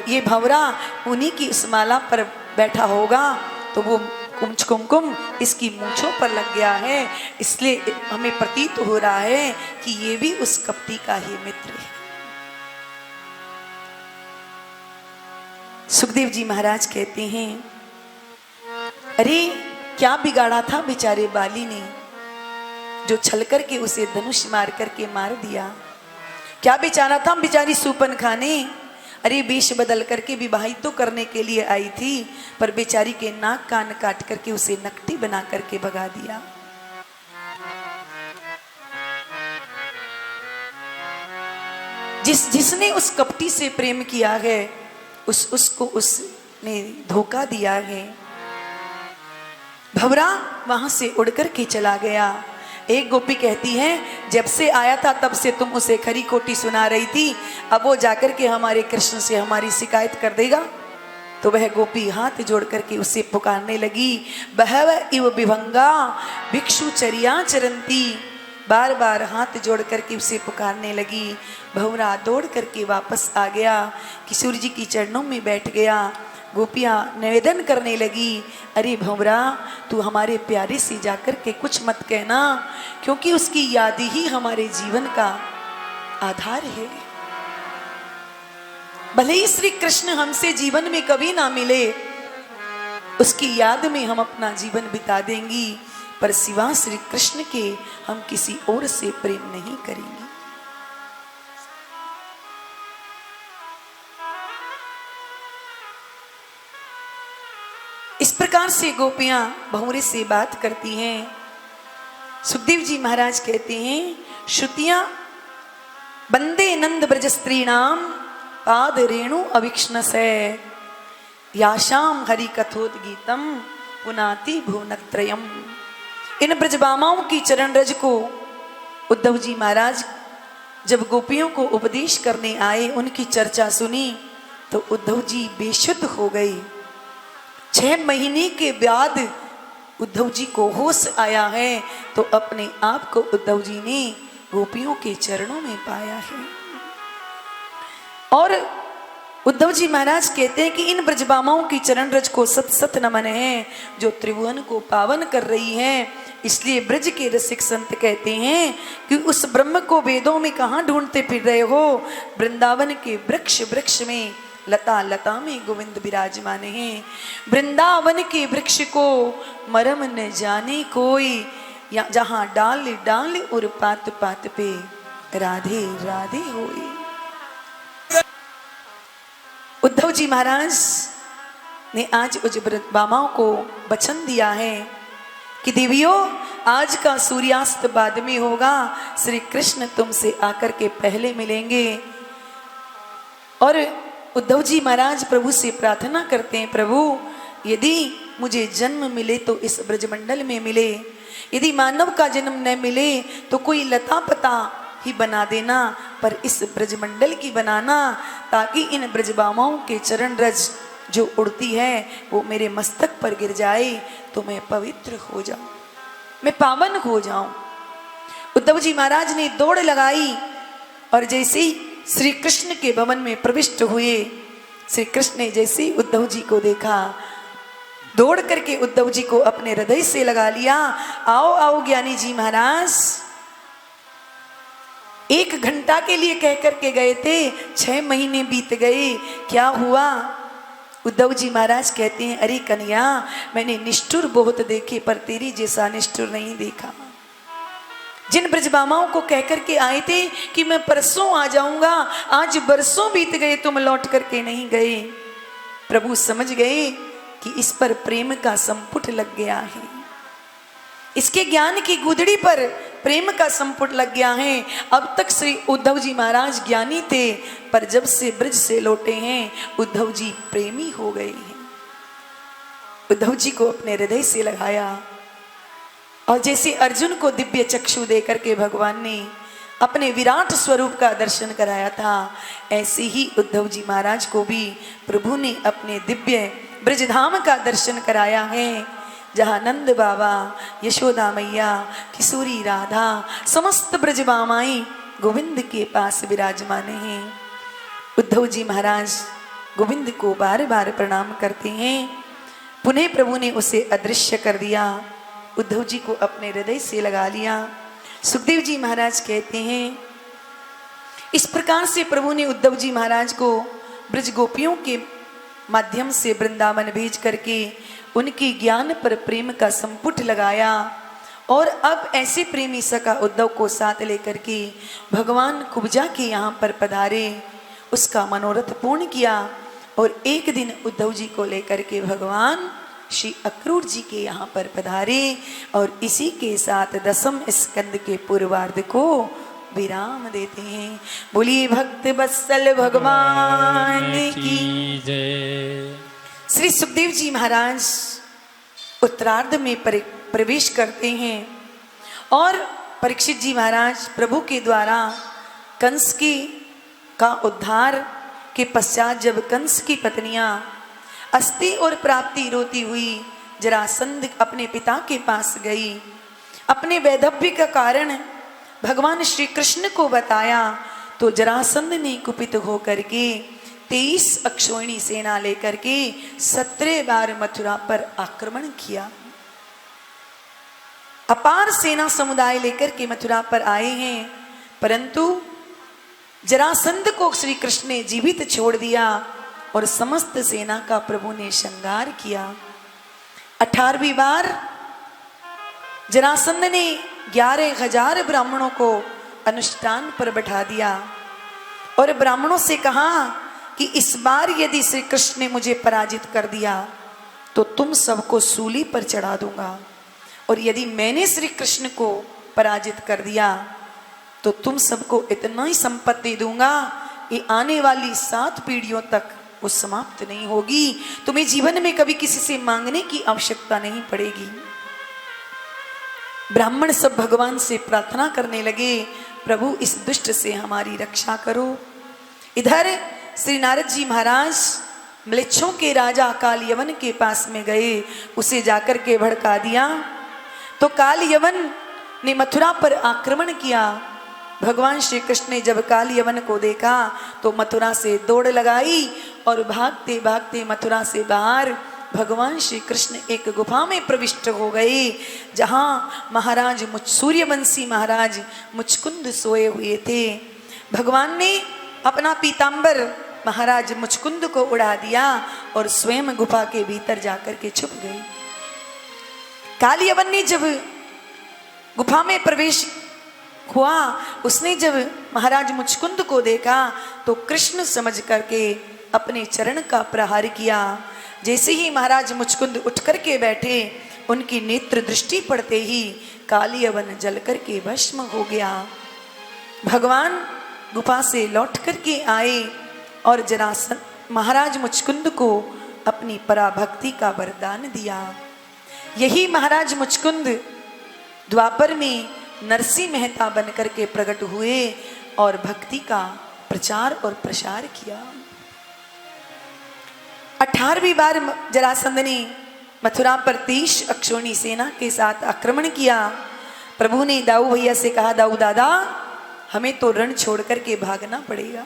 ये भंवरा उन्हीं की इस माला पर बैठा होगा, तो वो कुछ कुमकुम इसकी मूंछों पर लग गया है। इसलिए हमें प्रतीत हो रहा है कि ये भी उस कपटी का ही मित्र है। सुखदेव जी महाराज कहते हैं, अरे क्या बिगाड़ा था बेचारे बाली ने, जो छल करके उसे धनुष मार करके मार दिया। क्या बेचारा था बेचारी सूपन खाने, अरे वेश बदल करके विवाहित तो करने के लिए आई थी, पर बेचारी के नाक कान काट करके उसे नकटी बना करके भगा दिया। जिसने उस कपटी से प्रेम किया है उसको उसने धोखा दिया है। भंवरा वहां से उड़ करके चला गया। एक गोपी कहती है, जब से आया था तब से तुम उसे खरी खोटी सुना रही थी, अब वो जाकर के हमारे कृष्ण से हमारी शिकायत कर देगा। तो वह गोपी हाथ जोड़ करके उसे पुकारने लगी, बहव इव विभंगा भिक्षु चरिया चरंती। बार बार हाथ जोड़ करके उसे पुकारने लगी। भंवरा दौड़ करके वापस आ गया, किशोर जी की चरणों में बैठ गया। गोपियां निवेदन करने लगी, अरे भंवरा तू हमारे प्यारे से जाकर के कुछ मत कहना, क्योंकि उसकी याद ही हमारे जीवन का आधार है। भले ही श्री कृष्ण हमसे जीवन में कभी ना मिले, उसकी याद में हम अपना जीवन बिता देंगी, पर सिवा श्री कृष्ण के हम किसी और से प्रेम नहीं करेंगे। इस प्रकार से गोपियां भंवरे से बात करती हैं। सुखदेव जी महाराज कहते हैं, श्रुतियां बंदे नंद ब्रज स्त्रीणाम पाद रेणु अविक्ष्णसे, याशाम हरि कथोद्गीतम पुनाति भुवनत्रयम्। इन ब्रजबामाओं की चरण रज को उद्धव जी महाराज जब गोपियों को उपदेश करने आए, उनकी चर्चा सुनी तो उद्धव जी बेशुद्ध हो गए। 6 महीने के बाद उद्धव जी को होश आया है, तो अपने आप को उद्धव जी ने गोपियों के चरणों में पाया है। और उद्धव जी महाराज कहते हैं कि इन ब्रजबामाओं की चरण रज को सत सत नमन है, जो त्रिभुवन को पावन कर रही हैं। इसलिए ब्रज के रसिक संत कहते हैं कि उस ब्रह्म को वेदों में कहाँ ढूंढते फिर रहे हो, वृंदावन के वृक्ष वृक्ष में लता लता में गोविंद विराजमान हैं। वृंदावन के वृक्ष को मरम न जाने कोई, या जहां डाल डाल और पात पात पे राधे राधे होए। उद्धव जी महाराज ने आज उस ब्रजबामाओं को वचन दिया है कि देवियों, आज का सूर्यास्त बाद में होगा, श्री कृष्ण तुमसे आकर के पहले मिलेंगे। और उद्धव जी महाराज प्रभु से प्रार्थना करते हैं, प्रभु यदि मुझे जन्म मिले तो इस ब्रजमंडल में मिले, यदि मानव का जन्म न मिले तो कोई लता पता ही बना देना, पर इस ब्रजमंडल की बनाना, ताकि इन ब्रजबामाओं के चरण रज जो उड़ती है वो मेरे मस्तक पर गिर जाए तो मैं पवित्र हो जाऊं, मैं पावन हो जाऊं। उद्धव जी महाराज ने दौड़ लगाई और जैसे ही श्री कृष्ण के भवन में प्रविष्ट हुए। श्री कृष्ण ने जैसे ही उद्धव जी को देखा, दौड़ करके उद्धव जी को अपने हृदय से लगा लिया। आओ आओ ज्ञानी जी महाराज। 1 घंटा के लिए कह करके गए थे, 6 महीने बीत गए, क्या हुआ? उद्धव जी महाराज कहते हैं, अरे कन्या, मैंने निष्ठुर बहुत देखे पर तेरी जैसा निष्ठुर नहीं देखा। जिन ब्रजबामाओं को कह करके आए थे कि मैं परसों आ जाऊंगा, आज बरसों बीत गए, तुम लौट करके नहीं गए। प्रभु समझ गए कि इस पर प्रेम का संपुट लग गया है, इसके ज्ञान की गुदड़ी पर प्रेम का संपुट लग गया है। अब तक श्री उद्धव जी महाराज ज्ञानी थे, पर जब से ब्रज से लौटे हैं उद्धव जी प्रेमी हो गए हैं। उद्धव जी को अपने हृदय से लगाया और जैसे अर्जुन को दिव्य चक्षु दे करके भगवान ने अपने विराट स्वरूप का दर्शन कराया था, ऐसे ही उद्धव जी महाराज को भी प्रभु ने अपने दिव्य ब्रजधाम का दर्शन कराया है, जहाँ नंद बाबा, यशोदा मैया, किशोरी राधा, समस्त ब्रजबामाएं गोविंद के पास विराजमान हैं। उद्धव जी महाराज गोविंद को बार बार प्रणाम करते हैं। पुनः प्रभु ने उसे अदृश्य कर दिया, उद्धव जी को अपने हृदय से लगा लिया। सुखदेव जी महाराज कहते हैं, इस प्रकार से प्रभु ने उद्धव जी महाराज को ब्रज गोपियों के माध्यम से वृंदावन भेज करके उनके ज्ञान पर प्रेम का संपुट लगाया। और अब ऐसे प्रेमी सखा उद्धव को साथ लेकर के भगवान कुब्जा के यहाँ पर पधारे, उसका मनोरथ पूर्ण किया। और एक दिन उद्धव जी को लेकर के भगवान श्री अक्रूर जी के यहाँ पर पधारे और इसी के साथ 10वें स्कंद के पूर्वार्ध को विराम देते हैं। बोलिए भक्त वत्सल भगवान की जय। श्री सुखदेव जी महाराज उत्तरार्ध में प्रवेश करते हैं और परीक्षित जी महाराज प्रभु के द्वारा कंस का उद्धार के पश्चात जब कंस की पत्नियां अस्थि और प्राप्ति रोती हुई जरासंध अपने पिता के पास गई, अपने वैधव्य का कारण भगवान श्री कृष्ण को बताया, तो जरासंध ने कुपित होकर के 23 अक्षौहिणी सेना लेकर के 17 बार मथुरा पर आक्रमण किया। अपार सेना समुदाय लेकर के मथुरा पर आए हैं, परंतु जरासंध को श्री कृष्ण ने जीवित छोड़ दिया और समस्त सेना का प्रभु ने श्रृंगार किया। 18वीं बार जरासंध ने 11,000 ब्राह्मणों को अनुष्ठान पर बैठा दिया और ब्राह्मणों से कहा कि इस बार यदि श्री कृष्ण ने मुझे पराजित कर दिया तो तुम सबको सूली पर चढ़ा दूंगा, और यदि मैंने श्री कृष्ण को पराजित कर दिया तो तुम सबको इतना ही संपत्ति दूंगा कि आने वाली 7 पीढ़ियों तक वो समाप्त नहीं होगी, तुम्हें जीवन में कभी किसी से मांगने की आवश्यकता नहीं पड़ेगी। ब्राह्मण सब भगवान से प्रार्थना करने लगे, प्रभु इस दुष्ट से हमारी रक्षा करो। इधर श्री नारद जी महाराज म्लेच्छों के राजा काल यवन के पास में गए, उसे जाकर के भड़का दिया तो काल यवन ने मथुरा पर आक्रमण किया। भगवान श्री कृष्ण ने जब काल यवन को देखा तो मथुरा से दौड़ लगाई और भागते भागते मथुरा से बाहर भगवान श्री कृष्ण एक गुफा में प्रविष्ट हो गए, जहाँ महाराज सूर्यवंशी महाराज मुचकुंद सोए हुए थे। भगवान ने अपना पीतांबर महाराज मुचकुंद को उड़ा दिया और स्वयं गुफा के भीतर जाकर के छुप गए। काल यवन ने जब गुफा में प्रवेश हुआ, उसने जब महाराज मुचकुंद को देखा तो कृष्ण समझ करके अपने चरण का प्रहार किया। जैसे ही महाराज मुचकुंद उठ करके बैठे, उनकी नेत्र दृष्टि पड़ते ही काल यवन जल करके भस्म हो गया। भगवान गुफा से लौट करके आए और जरासंध महाराज मुचकुंद को अपनी पराभक्ति का वरदान दिया। यही महाराज मुचकुंद द्वापर में नरसिंह मेहता बनकर के प्रकट हुए और भक्ति का प्रचार और प्रसार किया। 18वीं बार जरासंध ने मथुरा पर 23 अक्षौहिणी सेना के साथ आक्रमण किया। प्रभु ने दाऊ भैया से कहा, दाऊ दादा हमें तो रण छोड़ करके भागना पड़ेगा।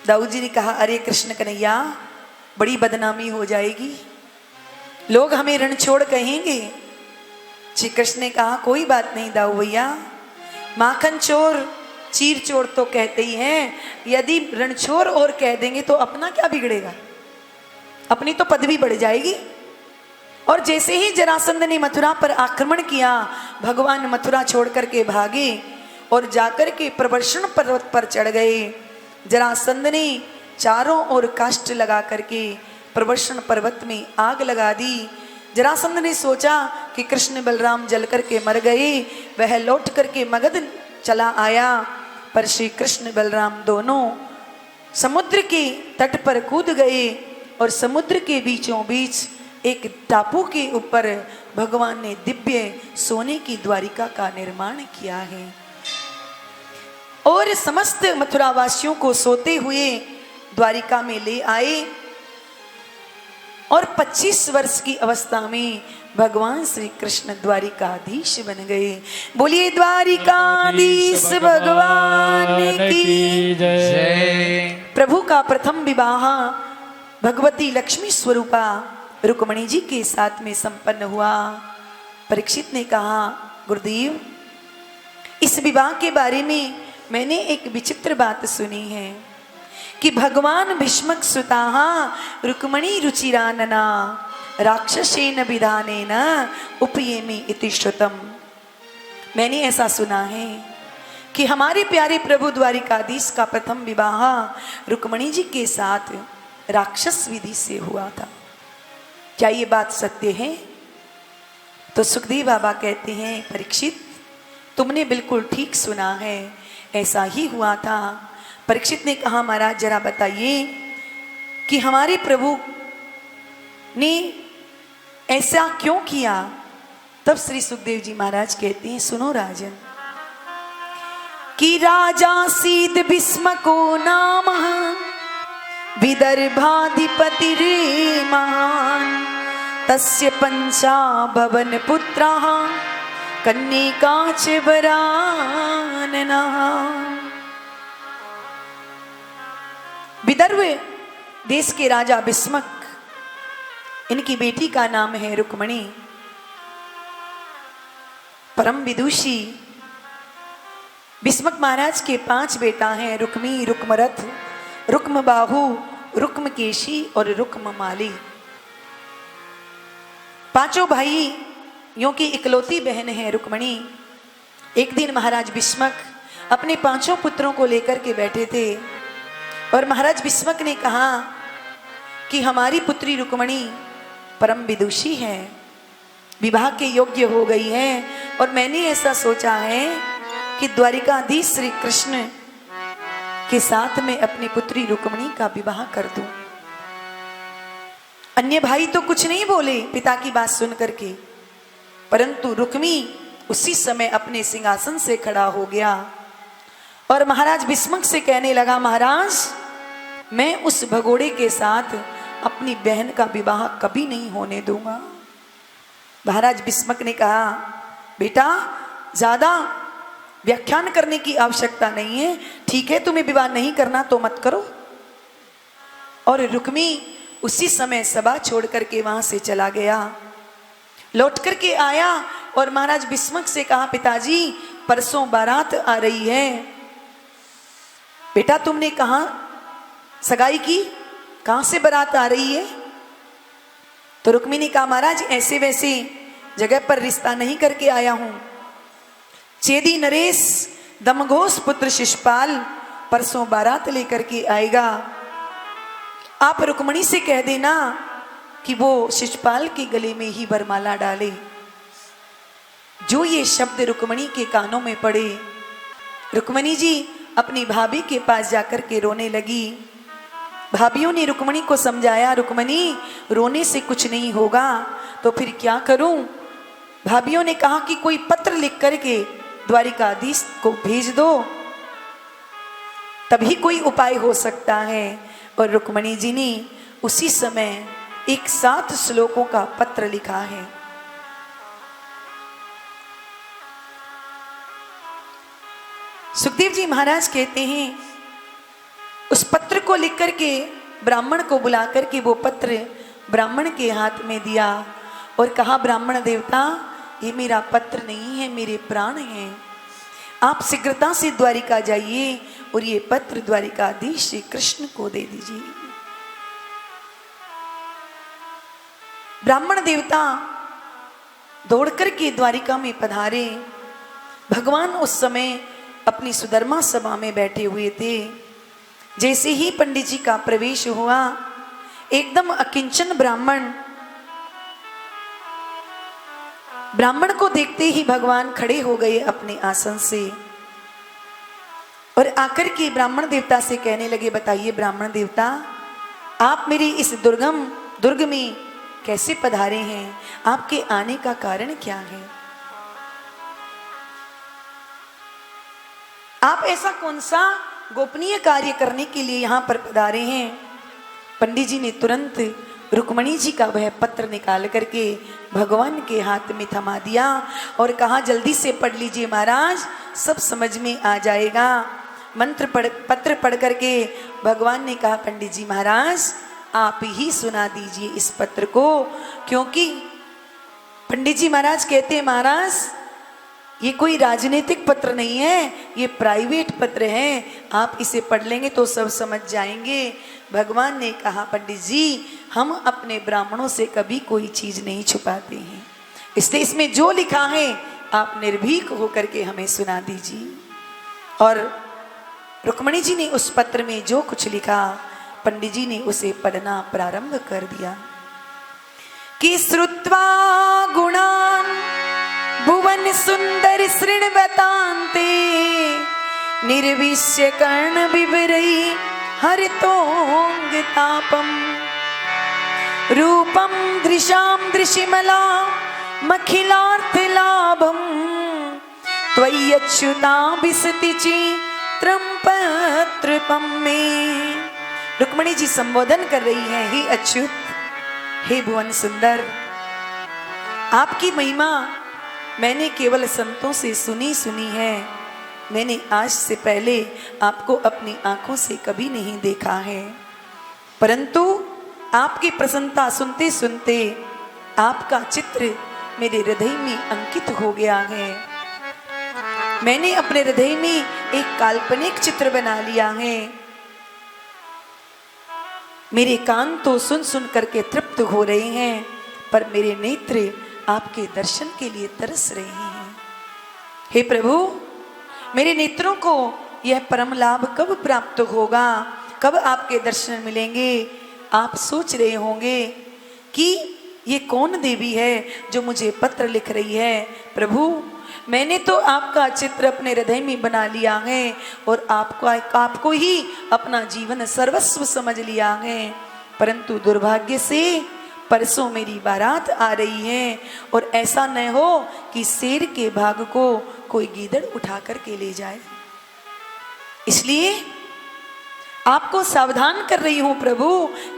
दाऊ जी ने कहा, अरे कृष्ण कन्हैया, बड़ी बदनामी हो जाएगी, लोग हमें रण छोड़ कहेंगे। श्री कृष्ण ने कहा, कोई बात नहीं दाऊ भैया, माखन चोर चीर चोर तो कहते ही हैं, यदि रणछोर और कह देंगे तो अपना क्या बिगड़ेगा, अपनी तो पदवी बढ़ जाएगी। और जैसे ही जरासंध ने मथुरा पर आक्रमण किया, भगवान मथुरा छोड़ करके भागे और जाकर के प्रवर्षण पर्वत पर चढ़ गए। जरासंध ने चारों ओर काष्ठ लगा करके प्रवर्षण पर्वत में आग लगा दी। जरासंध ने सोचा कि कृष्ण बलराम जल करके मर गए, वह लौट करके मगध चला आया। पर श्री कृष्ण बलराम दोनों समुद्र के तट पर कूद गए और समुद्र के बीचों बीच एक टापू के ऊपर भगवान ने दिव्य सोने की द्वारिका का निर्माण किया है और समस्त मथुरा वासियों को सोते हुए द्वारिका में ले आए। और 25 वर्ष की अवस्था में भगवान श्री कृष्ण द्वारिकाधीश बन गए। बोलिए द्वारिकाधीश भगवान की जय। प्रभु का प्रथम विवाह भगवती लक्ष्मी स्वरूपा रुक्मणी जी के साथ में संपन्न हुआ। परीक्षित ने कहा, गुरुदेव, इस विवाह के बारे में मैंने एक विचित्र बात सुनी है कि भगवान भीष्मक सुताः रुक्मणी रुचिरानना राक्षसेन विधानेन उपयेमि इति श्रुतम्। मैंने ऐसा सुना है कि हमारे प्यारे प्रभु द्वारिकाधीश का प्रथम विवाह रुक्मणी जी के साथ राक्षस विधि से हुआ था। क्या ये बात सत्य है? तो सुखदेव बाबा कहते हैं, परीक्षित, तुमने बिल्कुल ठीक सुना है, ऐसा ही हुआ था। परीक्षित ने कहा, महाराज जरा बताइए कि हमारे प्रभु ने ऐसा क्यों किया? तब श्री सुखदेव जी महाराज कहते हैं, सुनो राजन, कि राजा सीद भीष्मको नाम विदर्भाधिपति रे महान तस्य पंचा भवन पुत्राः कन्यका च वरानना। विदर्भ देश के राजा भीष्मक, इनकी बेटी का नाम है रुक्मणी। परम विदुषी भीष्मक महाराज के 5 बेटा हैं, रुक्मी, रुक्मरथ, रुक्मबाहु, रुक्मकेशी और रुक्ममाली। पांचों भाई यों की इकलौती बहन है रुक्मणी। एक दिन महाराज भीष्मक अपने 5 पुत्रों को लेकर के बैठे थे और महाराज भीष्मक ने कहा कि हमारी पुत्री रुक्मणी परम विदुषी है, विवाह के योग्य हो गई है, और मैंने ऐसा सोचा है कि द्वारिकाधीश श्री कृष्ण के साथ में अपनी पुत्री रुक्मणी का विवाह कर दूं। अन्य भाई तो कुछ नहीं बोले पिता की बात सुन करके, परंतु रुक्मी उसी समय अपने सिंहासन से खड़ा हो गया और महाराज भीष्मक से कहने लगा, महाराज, मैं उस भगोड़े के साथ अपनी बहन का विवाह कभी नहीं होने दूंगा। महाराज भीष्मक ने कहा, बेटा, ज्यादा व्याख्यान करने की आवश्यकता नहीं है, ठीक है, तुम्हें विवाह नहीं करना तो मत करो। और रुक्मी उसी समय सभा छोड़ करके वहां से चला गया। लौट करके आया और महाराज भीष्मक से कहा, पिताजी, परसों बारात आ रही है, बेटा तुमने कहा सगाई की, कहां से बारात आ रही है? तो रुक्मी ने कहा, महाराज, ऐसे वैसे जगह पर रिश्ता नहीं करके आया हूं। चेदी नरेश दमघोष पुत्र शिशुपाल परसों बारात लेकर के आएगा। आप रुक्मणी से कह देना कि वो शिशुपाल के गले में ही वरमाला डाले। जो ये शब्द रुक्मणी के कानों में पड़े, रुक्मणी जी अपनी भाभी के पास जाकर के रोने लगी। भाभियों ने रुक्मणी को समझाया, रुक्मणी, रोने से कुछ नहीं होगा, तो फिर क्या करूं? भाभियों ने कहा कि कोई पत्र लिख करके द्वारिकाधीश को भेज दो, तभी कोई उपाय हो सकता है। और रुक्मणी जी ने उसी समय एक 7 श्लोकों का पत्र लिखा है। सुखदेव जी महाराज कहते हैं उस पत्र को लिख करके ब्राह्मण को बुला करके वो पत्र ब्राह्मण के हाथ में दिया और कहा, ब्राह्मण देवता ये मेरा पत्र नहीं है, मेरे प्राण हैं। आप शीघ्रता से द्वारिका जाइए और ये पत्र द्वारिकाधीश श्री कृष्ण को दे दीजिए। ब्राह्मण देवता दौड़ करके द्वारिका में पधारे। भगवान उस समय अपनी सुधर्मा सभा में बैठे हुए थे। जैसे ही पंडित जी का प्रवेश हुआ, एकदम अकिंचन ब्राह्मण को देखते ही भगवान खड़े हो गए अपने आसन से और आकर के ब्राह्मण देवता से कहने लगे, बताइए ब्राह्मण देवता, आप मेरे इस दुर्ग में कैसे पधारे हैं? आपके आने का कारण क्या है? आप ऐसा कौन सा गोपनीय कार्य करने के लिए यहाँ पर पधारे हैं? पंडित जी ने तुरंत रुक्मणी जी का वह पत्र निकाल करके भगवान के हाथ में थमा दिया और कहा, जल्दी से पढ़ लीजिए महाराज, सब समझ में आ जाएगा। पत्र पढ़ करके भगवान ने कहा, पंडित जी महाराज आप ही सुना दीजिए इस पत्र को। क्योंकि पंडित जी महाराज कहते हैं, महाराज ये कोई राजनीतिक पत्र नहीं है, ये प्राइवेट पत्र है, आप इसे पढ़ लेंगे तो सब समझ जाएंगे। भगवान ने कहा, पंडित जी हम अपने ब्राह्मणों से कभी कोई चीज नहीं छुपाते हैं, इसलिए इसमें जो लिखा है आप निर्भीक होकर के हमें सुना दीजिए। और रुक्मणी जी ने उस पत्र में जो कुछ लिखा, पंडित जी ने उसे पढ़ना प्रारंभ कर दिया कि श्रुत्वा गुणान भुवन सुंदर शृण्वतान्ते निर्विश्य कर्ण विवरई हरितोंग तापम रूपम दृशाम दृशिमला मखिलार्थ लाभम त्वय्यच्युता विसति चित्रम पत्रपम में। रुक्मणी जी संबोधन कर रही हैं, हे अच्युत, हे भुवन सुंदर, आपकी महिमा मैंने केवल संतों से सुनी है, मैंने आज से पहले आपको अपनी आंखों से कभी नहीं देखा है, परंतु आपकी प्रसन्नता सुनते सुनते आपका चित्र मेरे हृदय में अंकित हो गया है। मैंने अपने हृदय में एक काल्पनिक चित्र बना लिया है। मेरे कान तो सुन सुन करके तृप्त हो रहे हैं, पर मेरे नेत्र आपके दर्शन के लिए तरस रहे हैं। हे प्रभु, मेरे नेत्रों को यह परम लाभ कब प्राप्त होगा, कब आपके दर्शन मिलेंगे? आप सोच रहे होंगे कि ये कौन देवी है जो मुझे पत्र लिख रही है। प्रभु, मैंने तो आपका चित्र अपने हृदय में बना लिया है और आपको ही अपना जीवन सर्वस्व समझ लिया है, परंतु दुर्भाग्य से परसों मेरी बारात आ रही है और ऐसा न हो कि शेर के भाग को कोई गीदड़ उठा कर के ले जाए, इसलिए आपको सावधान कर रही हूं प्रभु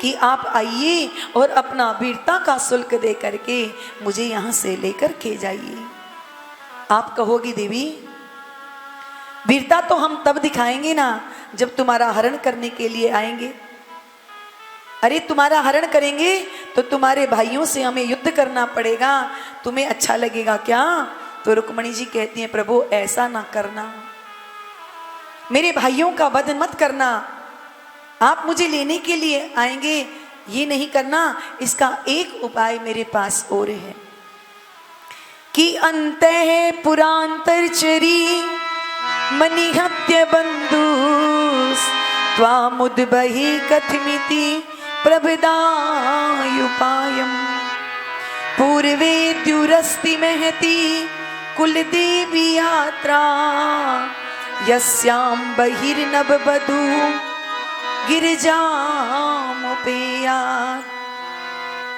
कि आप आइए और अपना वीरता का शुल्क दे करके मुझे यहां से लेकर के जाइए। आप कहोगी, देवी वीरता तो हम तब दिखाएंगे ना जब तुम्हारा हरण करने के लिए आएंगे। अरे तुम्हारा हरण करेंगे तो तुम्हारे भाइयों से हमें युद्ध करना पड़ेगा, तुम्हें अच्छा लगेगा क्या? तो रुक्मणी जी कहती हैं, प्रभु ऐसा ना करना, मेरे भाइयों का वध मत करना, आप मुझे लेने के लिए आएंगे ये नहीं करना। इसका एक उपाय मेरे पास और है कि अंतः पुरांतरचरी मनिहत्य बंधुस त्वामुद्बहि कथमिति प्रभदायुपायम पूर्वे द्युरस्ति महति कुलदेवी यात्रा यस्याम बहिर्नववधू गिरिजामुपेयात्।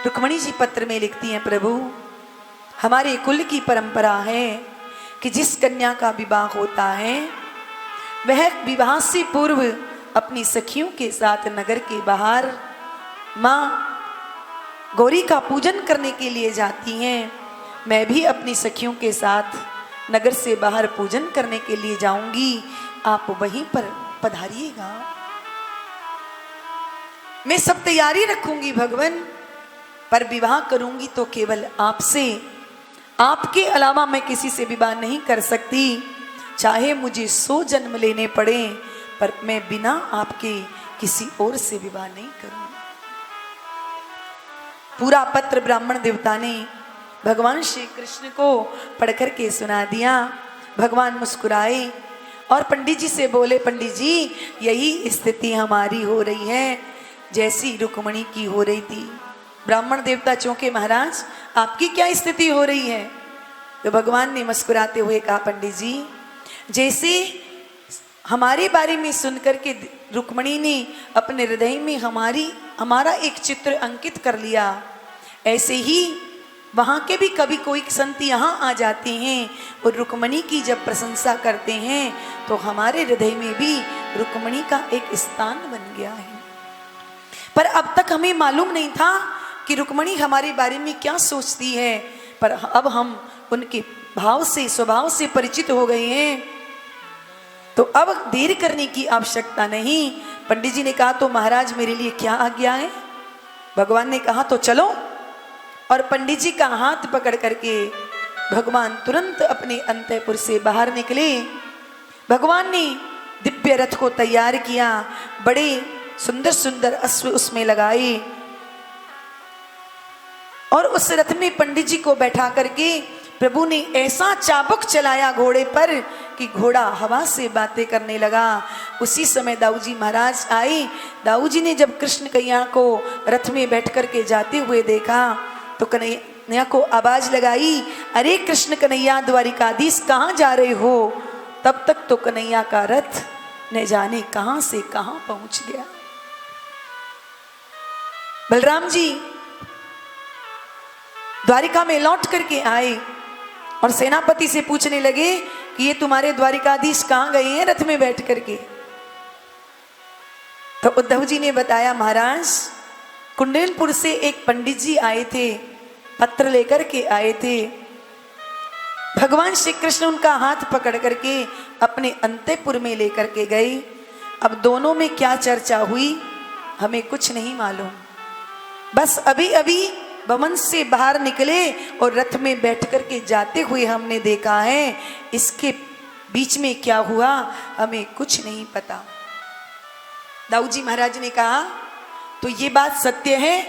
रुक्मणी जी पत्र में लिखती हैं, प्रभु हमारे कुल की परंपरा है कि जिस कन्या का विवाह होता है वह विवाह से पूर्व अपनी सखियों के साथ नगर के बाहर माँ गौरी का पूजन करने के लिए जाती हैं। मैं भी अपनी सखियों के साथ नगर से बाहर पूजन करने के लिए जाऊंगी। आप वहीं पर पधारिएगा। मैं सब तैयारी रखूंगी भगवान, पर विवाह करूंगी तो केवल आपसे, आपके अलावा मैं किसी से विवाह नहीं कर सकती। चाहे मुझे 100 जन्म लेने पड़े, पर मैं बिना आपके किसी और से विवाह नहीं करूंगी। पूरा पत्र ब्राह्मण देवता ने भगवान श्री कृष्ण को पढ़कर के सुना दिया। भगवान मुस्कुराए और पंडित जी से बोले, पंडित जी यही स्थिति हमारी हो रही है जैसी रुक्मणी की हो रही थी। ब्राह्मण देवता चौंके, महाराज आपकी क्या स्थिति हो रही है? तो भगवान ने मुस्कुराते हुए कहा, पंडित जी जैसे हमारे बारे में सुनकर के रुक्मणी ने अपने हृदय में हमारा एक चित्र अंकित कर लिया, ऐसे ही वहाँ के भी कभी कोई संत यहाँ आ जाते हैं और रुक्मणी की जब प्रशंसा करते हैं तो हमारे हृदय में भी रुक्मणी का एक स्थान बन गया है। पर अब तक हमें मालूम नहीं था कि रुक्मणी हमारे बारे में क्या सोचती है, पर अब हम उनके भाव से, स्वभाव से परिचित हो गए हैं, तो अब देर करने की आवश्यकता नहीं। पंडित जी ने कहा, तो महाराज मेरे लिए क्या आज्ञा है? भगवान ने कहा, तो चलो। और पंडित जी का हाथ पकड़ करके भगवान तुरंत अपने अंतःपुर से बाहर निकले। भगवान ने दिव्य रथ को तैयार किया, बड़े सुंदर सुंदर अश्व उसमें लगाए और उस रथ में पंडित जी को बैठा करके प्रभु ने ऐसा चाबुक चलाया घोड़े पर कि घोड़ा हवा से बातें करने लगा। उसी समय दाऊ जी महाराज आए। दाऊ जी ने जब कृष्ण कन्हैया को रथ में बैठ करके जाते हुए देखा तो कन्हैया को आवाज लगाई, अरे कृष्ण कन्हैया द्वारिकाधीश कहाँ जा रहे हो? तब तक तो कन्हैया का रथ न जाने कहां से कहां पहुंच गया। बलराम जी द्वारिका में लौट करके आए और सेनापति से पूछने लगे कि ये तुम्हारे द्वारिकाधीश कहां गए हैं रथ में बैठ करके? तो उद्धव जी ने बताया, महाराज कुंडलपुर से एक पंडित जी आए थे, पत्र लेकर के आए थे। भगवान श्री कृष्ण उनका हाथ पकड़ करके अपने अंतःपुर में लेकर के गए। अब दोनों में क्या चर्चा हुई हमें कुछ नहीं मालूम, बस अभी अभी भवन से बाहर निकले और रथ में बैठ करके जाते हुए हमने देखा है। इसके बीच में क्या हुआ हमें कुछ नहीं पता। दाऊ जी महाराज ने कहा, तो ये बात सत्य है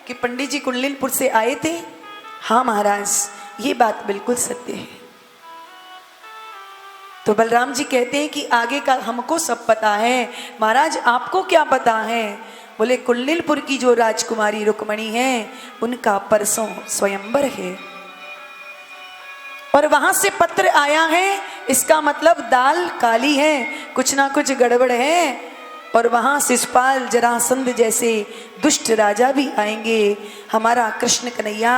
कि पंडित जी कुंडलपुर से आए थे? हाँ महाराज, ये बात बिल्कुल सत्य है। तो बलराम जी कहते हैं कि आगे का हमको सब पता है, महाराज आपको क्या पता है? बोले, कुंडलपुर की जो राजकुमारी रुक्मणी है उनका परसों स्वयंवर है और वहां से पत्र आया है, इसका मतलब दाल काली है, कुछ ना कुछ गड़बड़ है। और वहां शिशुपाल जरासंध जैसे दुष्ट राजा भी आएंगे, हमारा कृष्ण कन्हैया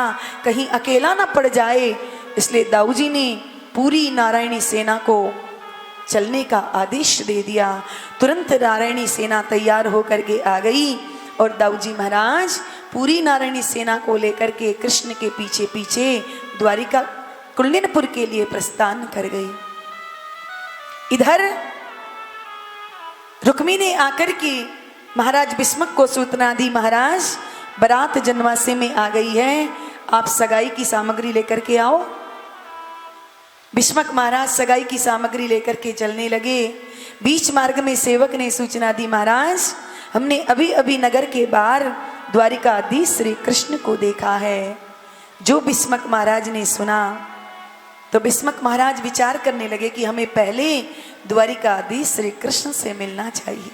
कहीं अकेला ना पड़ जाए, इसलिए दाऊ जी ने पूरी नारायणी सेना को चलने का आदेश दे दिया। तुरंत नारायणी सेना तैयार होकर के आ गई और दाऊ जी महाराज पूरी नारायणी सेना को लेकर के कृष्ण के पीछे पीछे द्वारिका कुंडलपुर के लिए प्रस्थान कर गई। इधर रुक्मी ने आकर के महाराज भीष्मक को सूचना दी, महाराज बारात जनवासे में आ गई है, आप सगाई की सामग्री लेकर के आओ। भीष्मक महाराज सगाई की सामग्री लेकर के चलने लगे। बीच मार्ग में सेवक ने सूचना दी, महाराज हमने अभी अभी नगर के बाहर द्वारिकाधीश श्री कृष्ण को देखा है। जो भीष्मक महाराज ने सुना तो भीष्मक महाराज विचार करने लगे कि हमें पहले द्वारिकाधीश श्री कृष्ण से मिलना चाहिए।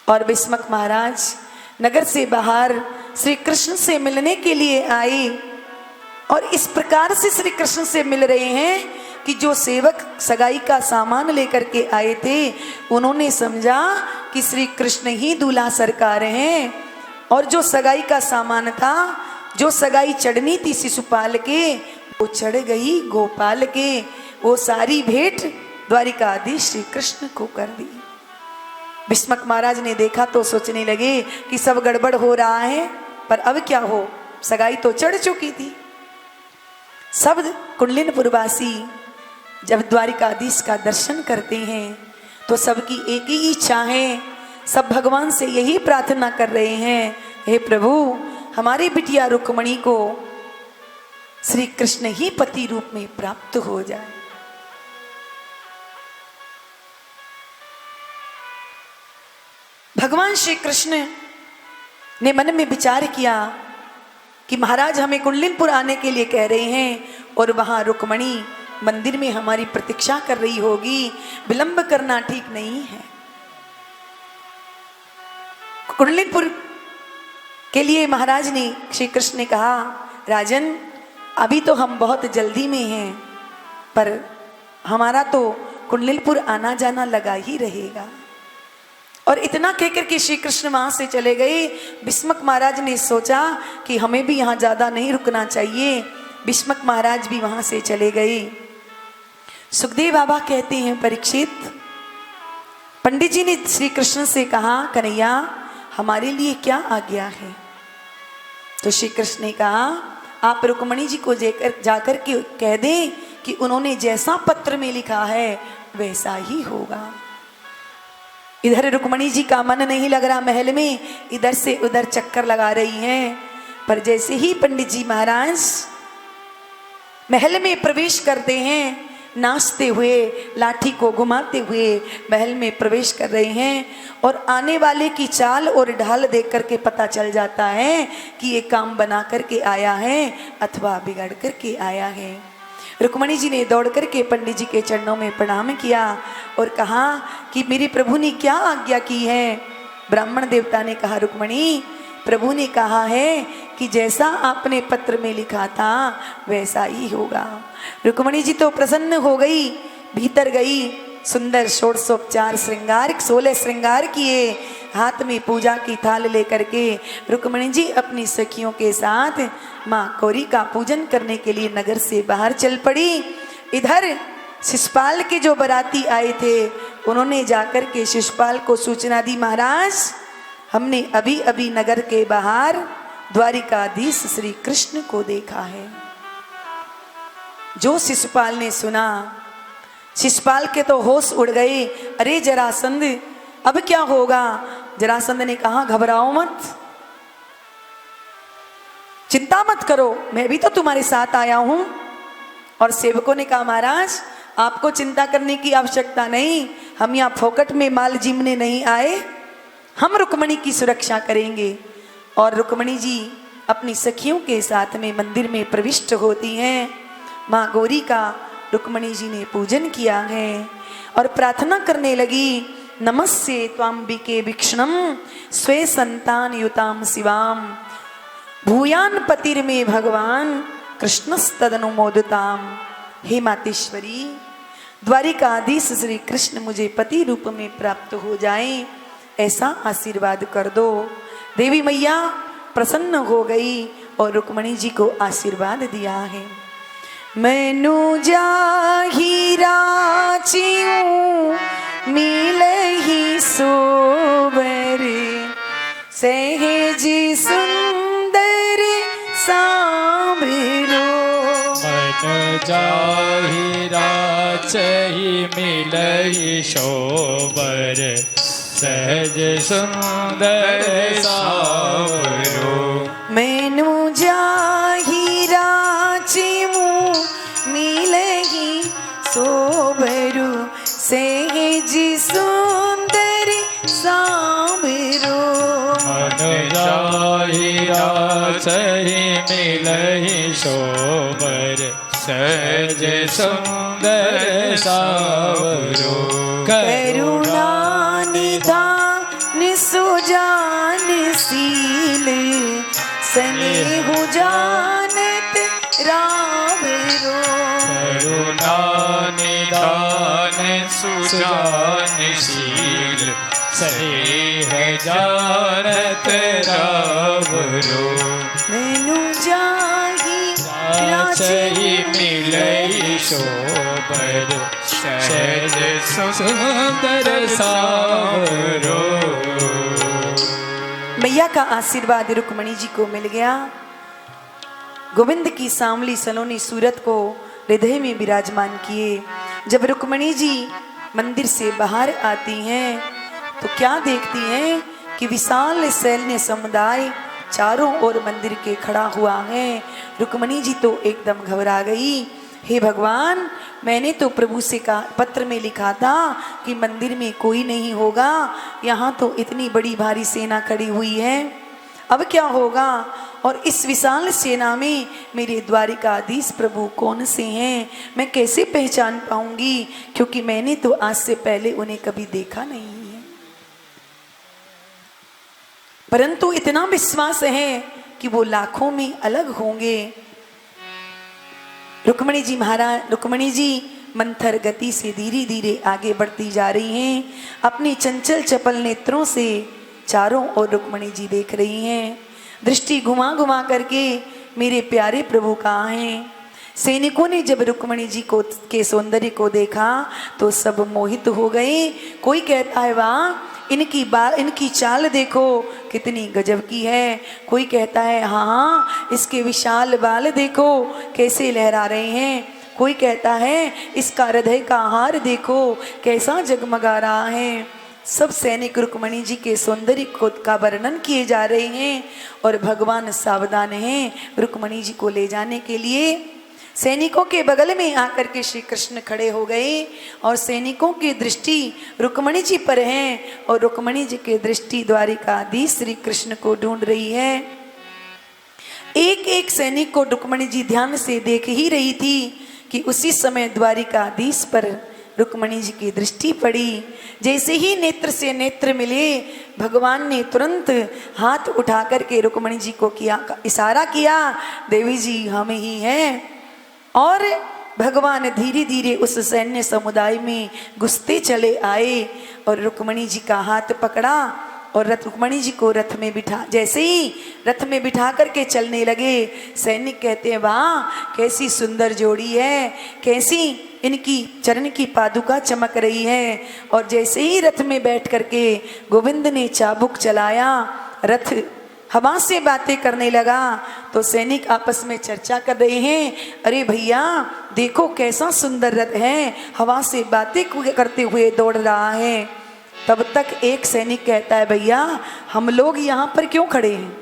और भीष्मक महाराज नगर से बाहर श्री कृष्ण से मिलने के लिए आए और इस प्रकार से श्री कृष्ण से मिल रहे हैं कि जो सेवक सगाई का सामान लेकर के आए थे उन्होंने समझा कि श्री कृष्ण ही दूल्हा सरकार हैं और जो सगाई का सामान था, जो सगाई चढ़नी थी शिशुपाल के, वो चढ़ गई गोपाल के। वो सारी भेंट द्वारिकाधीश श्री कृष्ण को कर दी। भीष्मक महाराज ने देखा तो सोचने लगे कि सब गड़बड़ हो रहा है, पर अब क्या हो, सगाई तो चढ़ चुकी थी। सब कुंडलपुरवासी जब द्वारिकाधीश का दर्शन करते हैं तो सबकी एक ही इच्छा है, सब भगवान से यही प्रार्थना कर रहे हैं, हे प्रभु हमारी बिटिया रुक्मणी को श्री कृष्ण ही पति रूप में प्राप्त हो जाए। भगवान श्री कृष्ण ने मन में विचार किया कि महाराज हमें कुंडलिनपुर आने के लिए कह रहे हैं और वहां रुक्मणी मंदिर में हमारी प्रतीक्षा कर रही होगी, विलंब करना ठीक नहीं है। कुंडलिनपुर के लिए महाराज ने, श्री कृष्ण ने कहा, राजन अभी तो हम बहुत जल्दी में हैं, पर हमारा तो कुंडलिनपुर आना जाना लगा ही रहेगा। और इतना कहकर के श्री कृष्ण वहां से चले गए। भीष्मक महाराज ने सोचा कि हमें भी यहाँ ज्यादा नहीं रुकना चाहिए। भीष्मक महाराज भी वहां से चले गए। सुखदेव बाबा कहते हैं, परीक्षित, पंडित जी ने श्री कृष्ण से कहा, कन्हैया हमारे लिए क्या आज्ञा है? तो श्री कृष्ण ने कहा, आप रुक्मणी जी को जाकर के कह दें कि उन्होंने जैसा पत्र में लिखा है वैसा ही होगा। इधर रुक्मणी जी का मन नहीं लग रहा महल में, इधर से उधर चक्कर लगा रही हैं। पर जैसे ही पंडित जी महाराज महल में प्रवेश करते हैं, नाचते हुए, लाठी को घुमाते हुए महल में प्रवेश कर रहे हैं, और आने वाले की चाल और ढाल देख करके पता चल जाता है कि ये काम बना करके आया है अथवा बिगाड़ करके आया है। रुक्मणी जी ने दौड़ करके पंडित जी के चरणों में प्रणाम किया और कहा कि मेरे प्रभु ने क्या आज्ञा की है? ब्राह्मण देवता ने कहा, रुक्मणी प्रभु ने कहा है कि जैसा आपने पत्र में लिखा था वैसा ही होगा। रुक्मणी जी तो प्रसन्न हो गई, भीतर गई, सुंदर षोडशोपचार श्रृंगार 16 श्रृंगार किए, हाथ में पूजा की थाल लेकर के रुक्मणी जी अपनी सखियों के साथ माँ गौरी का पूजन करने के लिए नगर से बाहर चल पड़ी। इधर शिशुपाल के जो बराती आए थे उन्होंने जाकर के शिशुपाल को सूचना दी, महाराज हमने अभी अभी नगर के बाहर द्वारिकाधीश श्री कृष्ण को देखा है। जो शिशुपाल ने सुना, शिशुपाल के तो होश उड़ गए। अरे जरासंध अब क्या होगा? जरासंध ने कहा, घबराओ मत, चिंता मत करो, मैं भी तो तुम्हारे साथ आया हूं। और सेवकों ने कहा, महाराज आपको चिंता करने की आवश्यकता नहीं, हम यहाँ फोकट में माल जिमने नहीं आए, हम रुक्मणी की सुरक्षा करेंगे। और रुक्मणी जी अपनी सखियों के साथ में मंदिर में प्रविष्ट होती हैं। माँ गौरी का रुक्मणी जी ने पूजन किया है और प्रार्थना करने लगी, नमस्ते त्वाम्बिके वीक्षणम स्वे संतान युताम शिवाम भूयान पतिर्मे भगवान कृष्णस्तदनुमोदताम। हे मातेश्वरी, द्वारिकाधीश श्री कृष्ण मुझे पति रूप में प्राप्त हो जाएं, ऐसा आशीर्वाद कर दो। देवी मैया प्रसन्न हो गई और रुक्मणी जी को आशीर्वाद दिया है। मैनू जाही राचियूं मिलही सोबर सहज सुंदर सांभरो। मन जाहि राचहि मिलहि शोबर सहज सुंदर सांभरो। मैनू जाही राचियूं मिलही सोबरू सहज सुंदर सांभरो। मन जाहि राचहि मिलहि शोबर सहज सुंदर सांभरो। करुणा निधान सुजान शील स्नेह जानत रावरो। करुणा निधान सुजानशील स्नेह जानत रावरो। मैनू जाही राचहि मिलहि शोबर सहज सुंदर सांभरो। मैया का आशीर्वाद रुक्मणी जी को मिल गया। गोविंद की सांवली सलोनी सूरत को हृदय में विराजमान किए। जब रुक्मणी जी मंदिर से बाहर आती हैं तो क्या देखती हैं कि विशाल सैन्य समुदाय चारों ओर मंदिर के खड़ा हुआ है। रुक्मणी जी तो एकदम घबरा गई। हे भगवान, मैंने तो प्रभु से कहा, पत्र में लिखा था कि मंदिर में कोई नहीं होगा, यहाँ तो इतनी बड़ी भारी सेना खड़ी हुई है, अब क्या होगा? और इस विशाल सेना में मेरे द्वारिकाधीश प्रभु कौन से हैं, मैं कैसे पहचान पाऊंगी, क्योंकि मैंने तो आज से पहले उन्हें कभी देखा नहीं है। परंतु इतना विश्वास है कि वो लाखों में अलग होंगे। रुक्मणी जी मंथर गति से धीरे धीरे आगे बढ़ती जा रही हैं। अपनी चंचल चपल नेत्रों से चारों ओर रुक्मणी जी देख रही हैं। दृष्टि घुमा घुमा करके मेरे प्यारे प्रभु कहाँ हैं। सैनिकों ने जब रुक्मणी जी को के सौंदर्य को देखा तो सब मोहित हो गए। कोई कहता है वाह, इनकी चाल देखो कितनी गजब की है। कोई कहता है हाँ, इसके विशाल बाल देखो कैसे लहरा रहे हैं। कोई कहता है इसका हृदय का हार देखो कैसा जगमगा रहा है। सब सैनिक रुक्मणी जी के सौंदर्य का वर्णन किए जा रहे हैं और भगवान सावधान हैं रुक्मणी जी को ले जाने के लिए। सैनिकों के बगल में आकर के श्री कृष्ण खड़े हो गए और सैनिकों की दृष्टि रुक्मणी जी पर है और रुक्मणी जी की दृष्टि द्वारिकाधीश श्री कृष्ण को ढूंढ रही है। एक एक सैनिक को रुक्मणी जी ध्यान से देख ही रही थी कि उसी समय द्वारिकाधीश पर रुक्मणी जी की दृष्टि पड़ी। जैसे ही नेत्र से नेत्र मिले, भगवान ने तुरंत हाथ उठा करके रुक्मणी जी को इशारा किया, देवी जी हम ही हैं। और भगवान धीरे धीरे उस सैन्य समुदाय में घुसते चले आए और रुक्मणी जी का हाथ पकड़ा और रुक्मणी जी को रथ में बिठा, जैसे ही रथ में बिठा करके चलने लगे, सैनिक कहते हैं वाह कैसी सुंदर जोड़ी है, कैसी इनकी चरण की पादुका चमक रही है। और जैसे ही रथ में बैठ करके गोविंद ने चाबुक चलाया, रथ हवा से बातें करने लगा तो सैनिक आपस में चर्चा कर रहे हैं, अरे भैया देखो कैसा सुंदर रथ है, हवा से बातें करते हुए दौड़ रहा है। तब तक एक सैनिक कहता है भैया हम लोग यहाँ पर क्यों खड़े हैं?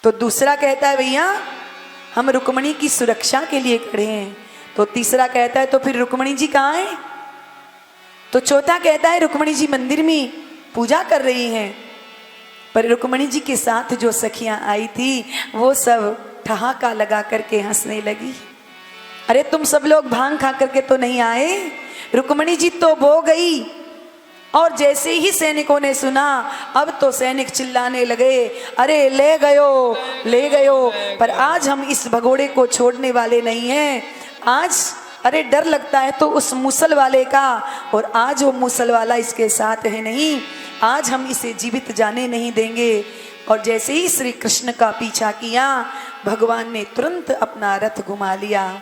तो दूसरा कहता है भैया हम रुक्मणी की सुरक्षा के लिए खड़े हैं। तो तीसरा कहता है तो फिर रुक्मणी जी कहाँ है? तो चौथा कहता है रुक्मणी जी मंदिर में पूजा कर रही हैं। पर रुक्मणी जी के साथ जो सखियां आई थी वो सब ठहाका लगा करके हंसने लगी। अरे तुम सब लोग भांग खा करके तो नहीं आए? रुक्मणी जी तो बो गई। और जैसे ही सैनिकों ने सुना, अब तो सैनिक चिल्लाने लगे, अरे ले गयो ले गयो। पर आज हम इस भगोड़े को छोड़ने वाले नहीं हैं। आज अरे डर लगता है तो उस मूसल वाले का, और आज वो मूसल वाला इसके साथ है नहीं, आज हम इसे जीवित जाने नहीं देंगे। और जैसे ही श्री कृष्ण का पीछा किया, भगवान ने तुरंत अपना रथ घुमा लिया।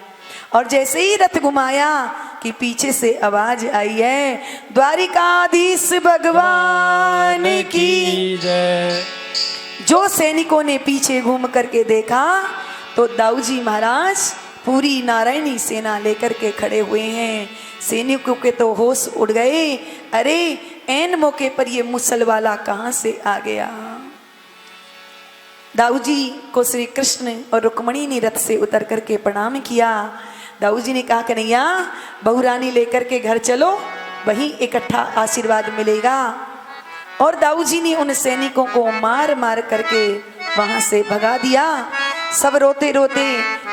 और जैसे ही रथ घुमाया कि पीछे से आवाज आई है, द्वारिकाधीश भगवान की जय। जो सैनिकों ने पीछे घूम करके देखा तो दाऊजी महाराज पूरी नारायणी सेना लेकर के खड़े हुए हैं। सैनिकों के तो होश उड़ गए, अरे ऐन मौके पर ये मुसल वाला कहां से आ गया। दाऊजी को श्री कृष्ण और रुक्मणी ने रथ से उतर करके प्रणाम किया। दाऊजी ने कहा कन्हैया बहुरानी लेकर के घर चलो, वहीं इकट्ठा आशीर्वाद मिलेगा। और दाऊजी ने उन सैनिकों को मार मार करके वहां से भगा दिया। सब रोते रोते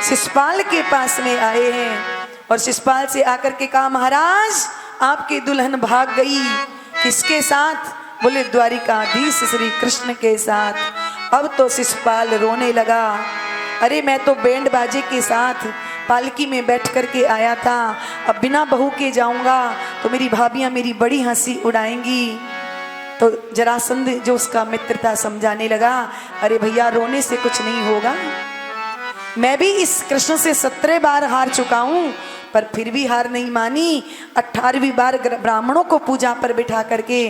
शिषपाल के पास में आए हैं और शिषपाल से आकर के कहा, महाराज आपकी दुल्हन भाग गई। किसके साथ? बोले द्वारिकाधीश श्री कृष्ण के साथ। अब तो शिषपाल रोने लगा, अरे मैं तो बैंड बाजे के साथ पालकी में बैठ करके आया था, अब बिना बहू के जाऊंगा तो मेरी भाभियां मेरी बड़ी हंसी उड़ाएंगी। तो जरासंध जो उसका मित्र था समझाने लगा, अरे भैया रोने से कुछ नहीं होगा, मैं भी इस कृष्ण से 17 बार हार चुका हूं, पर फिर भी हार नहीं मानी। 18वीं बार ब्राह्मणों को पूजा पर बिठा करके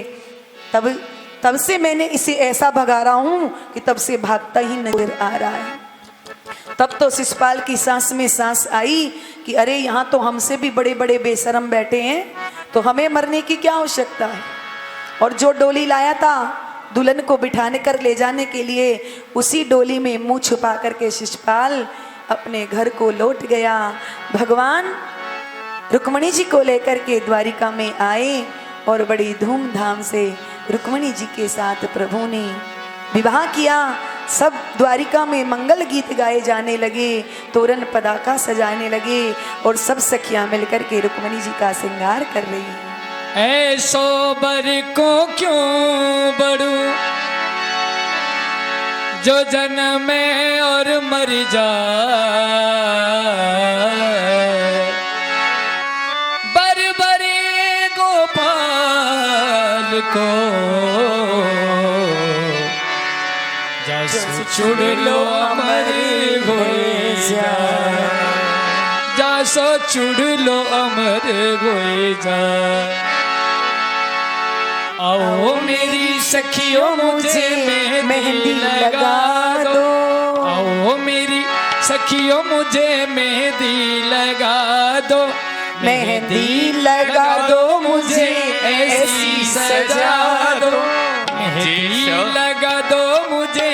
तब से मैंने इसे ऐसा भगा रहा हूं कि तब से भागता ही नजर आ रहा है। तब तो शिषपाल की सांस में सांस आई कि अरे यहाँ तो हमसे भी बड़े बड़े बेशरम बैठे हैं। तो हमें मरने की क्या आवश्यकता है। और जो डोली लाया था दुल्हन को बिठाने कर ले जाने के लिए, उसी डोली में मुंह छुपा करके शिशुपाल अपने घर को लौट गया। भगवान रुक्मणी जी को लेकर के द्वारिका में आए और बड़ी धूमधाम से रुक्मणी जी के साथ प्रभु ने विवाह किया। सब द्वारिका में मंगल गीत गाए जाने लगे, तोरण पताका सजाने लगे और सब सखियां मिलकर के रुक्मणी जी का श्रृंगार कर रही हैं। ऐसो बर को क्यों बड़ू जो जन्मे और मर जाए, बरबरे गोपाल को जस चुड़ लो अमर होए जाए, जसो चुड़ लो अमर होए जाए। आओ मेरी सखियों मुझे मेहंदी लगा दो, आओ मेरी सखियों मुझे मेहंदी लगा दो, मेहंदी लगा दो मुझे ऐसी सजा दो, मेहंदी लगा दो मुझे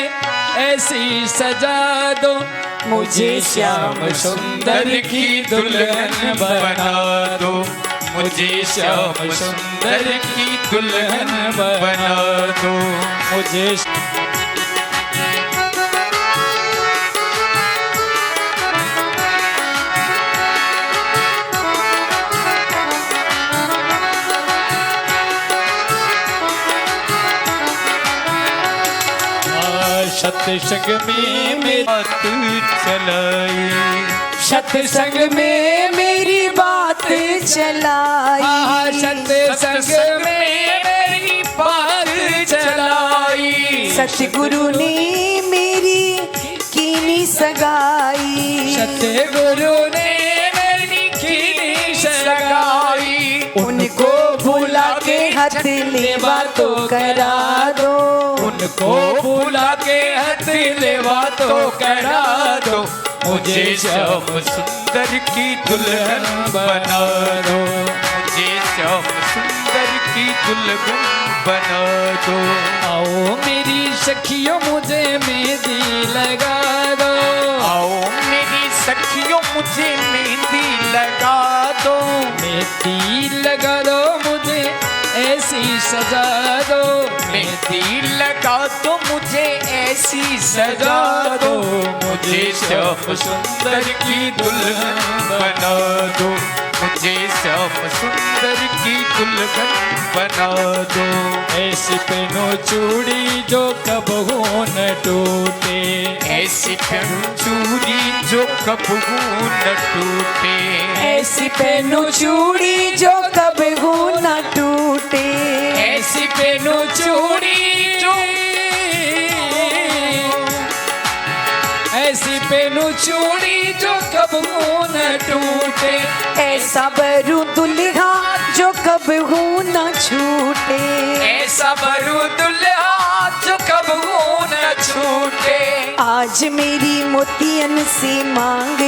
ऐसी सजा दो, मुझे श्याम सुंदर की दुल्हन बना दो, मुझे श्याम सुंदर की दुल्हन बना दो, मुझे सत्संग में मेरी बात चलाई, सत्संग में मेरी बात चलाई, सत्संग में मेरी बात चलाई, सतगुरु ने मेरी कीनी सगाई, सतगुरु ने मेरी कीनी सगाई, उनको भुला के हाथ लेवा तो करा दो, उनको भुला के हाथ लेवा तो करा दो, मुझे श्याम सुंदर की दुल्हन बना दो, मुझे श्याम सुंदर की दुल्हन बना दो। आओ मेरी सखियों मुझे मेहंदी लगा दो, आओ मेरी सखियों मुझे मेहंदी लगा दो, मेहंदी लगा दो मुझे ऐसी सजा दो, मेहंदी लगा दो मुझे ऐसी सजा दो, मुझे श्याम सुंदर की दुल्हन बना दो, मुझे श्याम सुंदर की दुल्हन बना दो। ऐसी पहनो चूड़ी जो कबहू न टूटे, ऐसी पहनो चूड़ी जो कबहू न टूटे, ऐसी पहनो चूड़ी जो कबहू न टूटे, ऐसी पहनो चूड़ी जो ऐसी पहनो चूड़ी जो कबहू न टूटे, ऐसा बरू दुल्हा जो कबहू न छूटे, ऐसा बरू दुल्हा जो कबहू न छूटे। आज मेरी मोतियन से मांग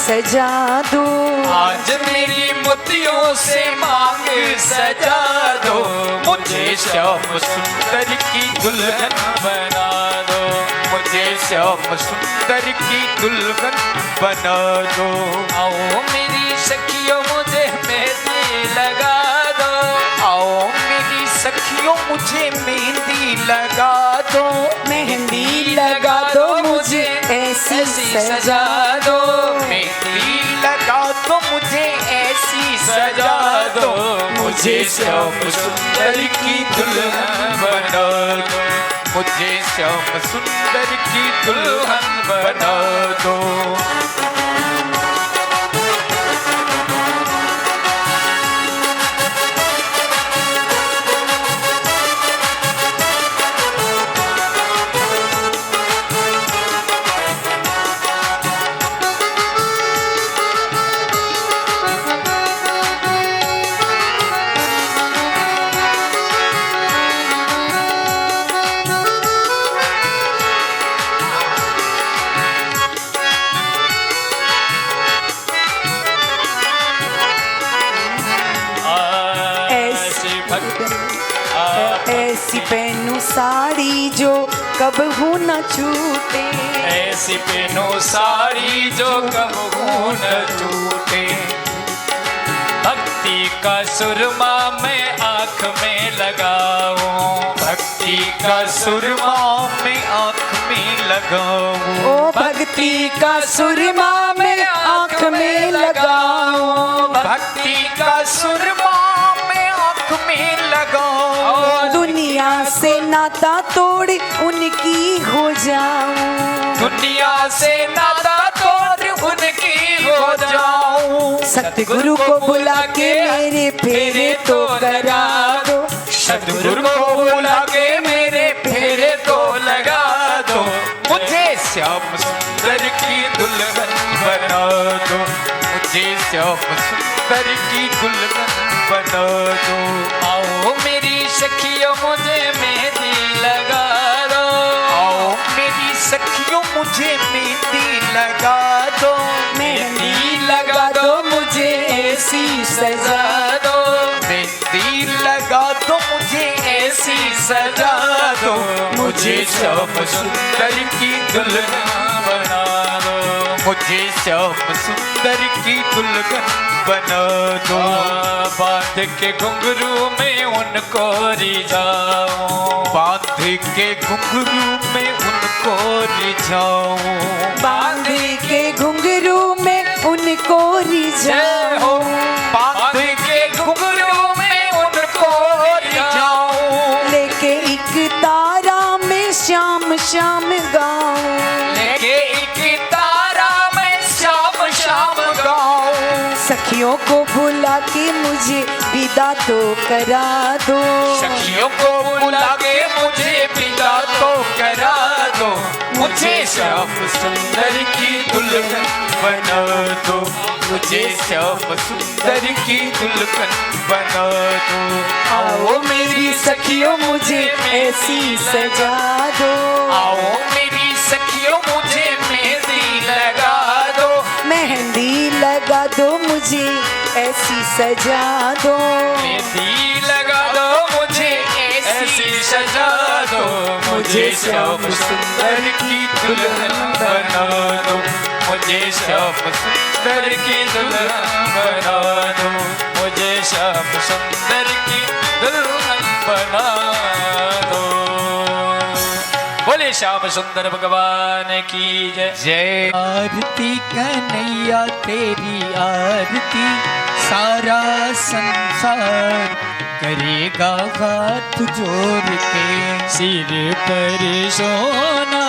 सजा दो, आज मेरी मोतियों से मांग सजा दो, मुझे श्याम सुंदर की दुल्हन बना दो, मुझे श्याम सुंदर की दुल्हन बना दो। आओ मेरी सखियों मुझे मेहंदी लगा दो, आओ मेरी सखियों मुझे मेहंदी लगा दो, मेहंदी लगा दो मुझे ऐसी सजा दो, मेहंदी लगा दो मुझे ऐसी सजा दो, मुझे श्याम सुंदर की दुल्हन बना दो, मुझे श्याम सुंदर की दुल्हन बना दो। पहनू साड़ी जो कबहू न छूटे। ऐसी पहनो साड़ी जो कबहू न टूटे। भक्ति का सुरमा मैं आँख में लगाऊं, भक्ति का सुरमा मैं आँख में लगाऊं। ओ भक्ति का सुरमा मैं आँख में लगाऊं, भक्ति का सुरमा मैं आँख में लगाऊं। दुनिया से नाता तोड़ उनकी हो जाऊं, दुनिया से नाता तोड़ उनकी हो जाऊं। सतगुरु को बुला के मेरे फेरे तो करा दो, सतगुरु को बुला के मेरे फेरे तो लगा दो। मुझे श्याम सुंदर की दुल्हन बना दो, मुझे श्याम सुंदर की दुल्हन बना दो। आओ मेरी सखियों मुझे मेहंदी लगा दो, आओ मेरी सखियों मुझे मेहंदी लगा दो। मेहंदी लगा दो मुझे ऐसी सजा दो, मेहंदी लगा दो मुझे ऐसी सजा दो। मुझे श्याम सुंदर की दुल्हन बना दो, मुझे श्याम सुंदर की दुल्हन बना दो। बांध के घुंघरू में उनको रिझाऊं, बांध के घुंघरू में उनको रिझाऊं। बांध के घुंघरू में उनको रिझाऊं, बांध के घुंघरू में उनको रिझाऊं। लेके एक तारा में श्याम श्याम गाऊं, लेके एक तारा में श्याम श्याम गाऊं। सखियों को बुला के मुझे विदा तो करा दो, सखियों को बुला के मुझे विदा तो करा दो। मुझे श्याम सुंदर की दुल्हन बना दो, मुझे श्याम सुंदर की दुल्हन बना दो। आओ मेरी सखियों मुझे ऐसी सजा दो, आओ मेरी सखियों मुझे मेहंदी लगा दो, मेहंदी लगा दो मुझे ऐसी सजा दो। मेहंदी लगा दो मुझे ऐसी सजा दो। मुझे श्याम सुंदर की दुल्हन बना दो, मुझे श्याम सुंदर की दुल्हन बना दो, मुझे श्याम सुंदर की दुल्हन बना दो। बोले श्याम सुंदर भगवान की जय जय। आरती कन्हैया तेरी आरती, सारा संसार करेगा हाथ जोड़ के। सिर पर सोना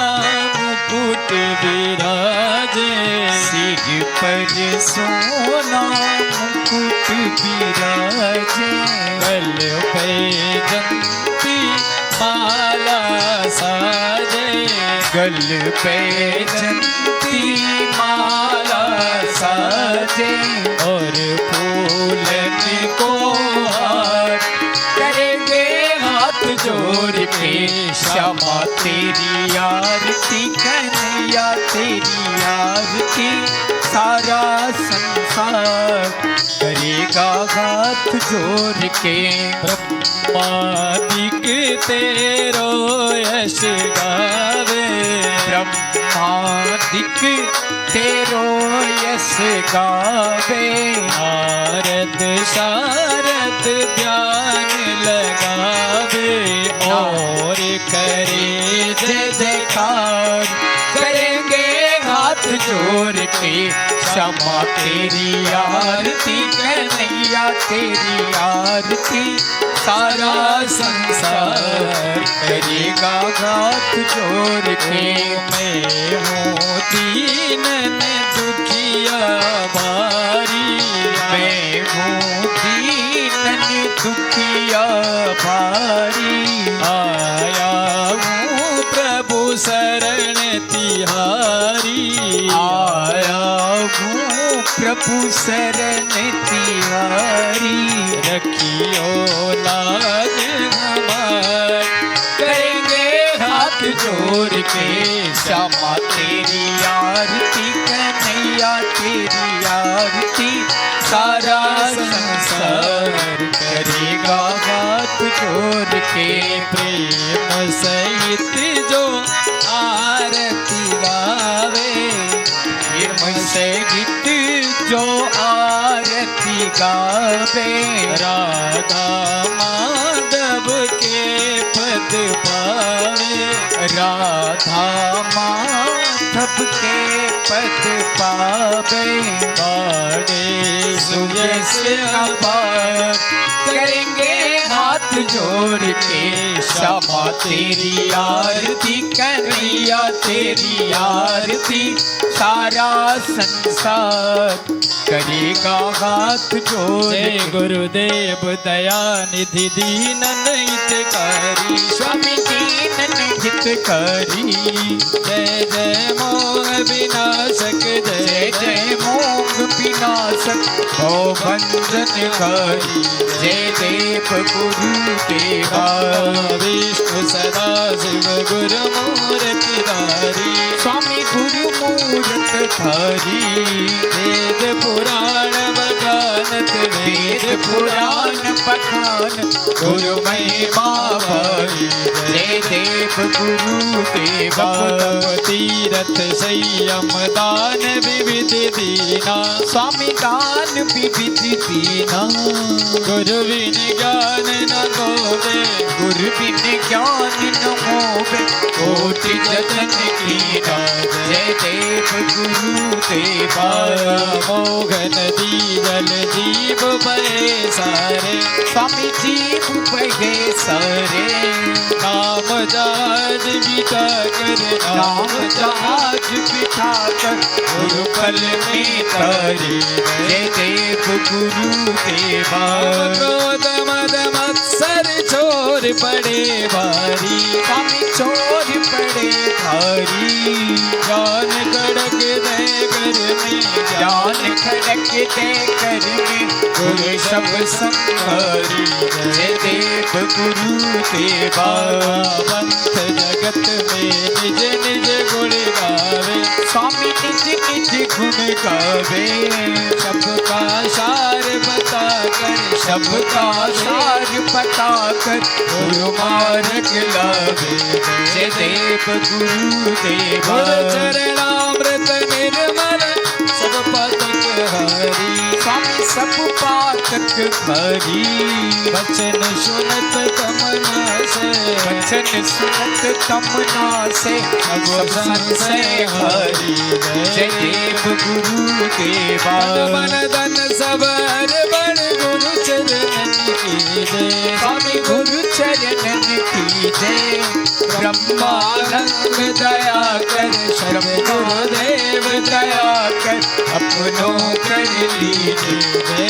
मुकुट विराजे, सिर पर सोना मुकुट विराजे। गल पे जंती माला साजे, गल पे जंती माला साजे। और फूलन को हार करेंगे हाथ जोड़ के। श्यामा तेरी आरती कन्हैया तेरी आरती, सारा संसार करेगा हाथ जोड़ के। ब्रह्मादिक तेरो यश गावे, ब्रह्मादिक तेरो यश गावे। नारद शारद ध्यान लगावे, और करे जय जयकार करेंगे हाथ जोड़ के। श्यामा तेरी आरती कन्हैया तेरी आरती, सारा संसार करेगा हाथ जोड़ के। मैं हूँ दीन दुखिया भारी, मैं हूँ दीन दुखिया भारी। आया हूँ प्रभु शरण तिहारी, आया हूँ प्रभु शरण तिहारी। रखियो लाज हमार, करेंगे हाथ जोड़ के। श्यामा तेरी आरती कन्हैया तेरी आरती, सारा संसार करेगा हाथ जोड़ के प्रेम सहित जो आरती गावे, प्रेम सहित जो आरती गावे, राधा माधव के पद पावे, राधा माधव के पद पावे, बाड़े सुयस अपार करेंगे हाथ जोड़ के, श्यामा तेरी आरती कन्हैया तेरी आरती, सारा संसार करेगा हाथ जोड़। जय गुरुदेव दया निधि दीनन हितकारी, स्वामी दीनन हितकारी, जय जय मोह विनाशक, जय जय मोह विनाशक, भव भंजन कारी, जय देव गुरु देवा, विष्णु सदा शिव गुरु मूर्ति धारी, स्वामी गुरु मूर्त धारी, वेद पुराण बखानत, वेद पुराण बखान, गुरु महिमा भाई, जय देव गुरु देवा, तीरथ संयम दान विविध दीना, स्वामी दान विविध दीना, गुरु बिन ज्ञान न होवे, गुरु बिन ज्ञान न होवे, कोटि जतन कीना, जय देव गुरु देवा, मोहन दीजल जीव बहे सारे, स्वामी जीव बहे सारे, नाम जहाज बिठा कर, नाम जहाज बिठा कर, गुरु पल में तारे, जय देव गुरु देवा, क्रोध मद मत्सर चोर पड़े भारी, स्वामी चोर पड़े भारी, ज्ञान खड़क दे कर में, ज्ञान खड़क दे कर में, गुरु सब संहारी, जय देव गुरु देवा, पंथ जगत में निज निज गुण गावे, स्वामी निज निज गुण गावे, सबका सार बता कर, सबका सार बता कर, गुरु मार्ग लावे, जय देव गुरु देवा, चरणामृत निर्मल सब पातक हरी, स्वामी सब पातक हरी, वचन सुनत तमना से, वचन सुनत तमना से, सब संशय हरी, जय देव गुरु देवा, मन धन सब हर बन गुरु चरणन की जय, स्वामी गुरु चरणन की जय, ब्रह्मानंद दया कर, शर्म गुरुदेव दया कर, अपनों कर लीजिए,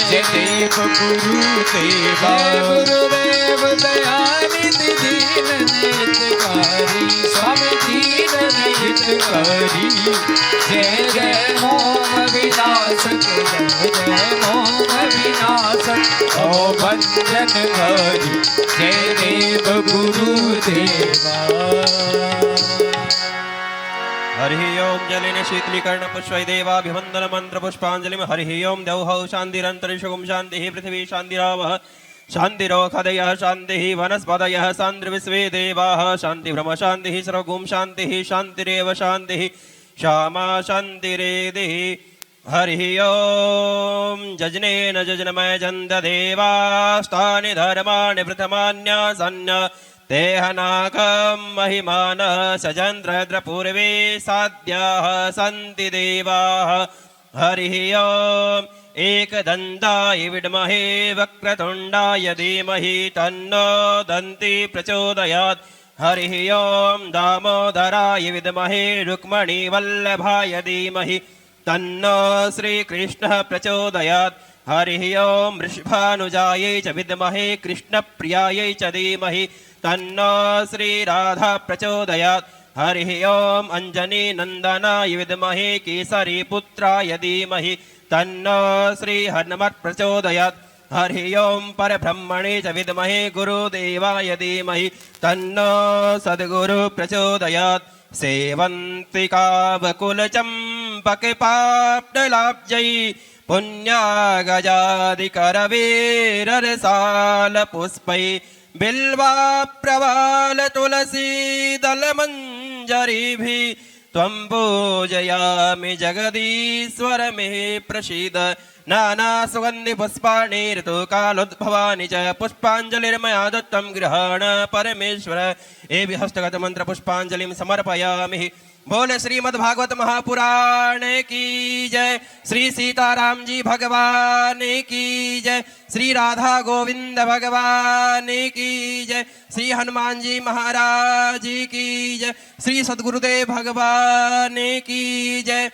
जय देव गुरु देवा, गुरुदेव दया निधि दीन हितकारी, स्वामी दीन हितकारी, जय जय मोह विनाशक, जय जय मोह विनाशक, ओ भंजन हरि, जय देव गुरु देवा। हरि ओम जलेन शीतलीकर्ण पुष्पै देवाभिवंदन मंत्र पुष्पांजलि। हरि ओम द्यौः शान्तिरन्तरिक्षं शान्तिः पृथिवी शान्तिरावः शान्तिरोषधयः शान्तिः वनस्पतयः शान्तिर्विश्वे देवाः शान्तिब्रह्म शान्तिः सर्वगुं शान्तिः शान्तिरेव शान्तिः श्यामा शान्तिरेधिः। हरि ओम जजनेन जजनमय जन्द देवास्तानि धर्माणि प्रथमान्यासन्न तेहनाकं महिमानः सजन्द्रद्रपूर्वे साध्याः सन्ति देवाः। हरि ओम एकदन्ताय विद्महे वक्रतुण्डाय धीमहि तन्नो दन्ति प्रचोदयात्। हरि ओम दामोदराय विद्महे रुक्मणीवल्लभाय धीमहि तन्नो श्रीकृष्णः प्रचोदयात्। हरि ओम वृषभानुजायै च विद्महे कृष्णप्रियायै च धीमहि तन्नो श्रीराधा प्रचोदयात्। हरि ओम अंजनीनन्दनाय विद्महे केसरीपुत्राय धीमहि तन्नो श्रीहनुमत् प्रचोदयात्। हरि ओम परब्रह्मणे च विद्महे गुरुदेवाय धीमहि तन्नो सद्गुरु प्रचोदयात्। सेवन्तिकावकुलचम्पकपाप्टलाब्जै पुण्यागजादिकरवीररसालपुष्पै बिल्वाप्रवालतुलसीदलमञ्जरीभिः त्वं पूजयामि जगदीश्वर मे प्रसीद नानासुगन्धिपुष्पाणि ऋतुकालोद्भवानि च पुष्पाञ्जलिर्मया दत्तं गृहाण परमेश्वर एवं हस्तगतमन्त्रपुष्पाञ्जलिं समर्पयामि। बोले श्रीमद्भागवत महापुराण की जय, श्री सीताराम जी भगवान की जय, श्री राधा गोविंद भगवान की जय, श्री हनुमान जी महाराज की जय, श्री सद्गुरुदेव भगवान की जय।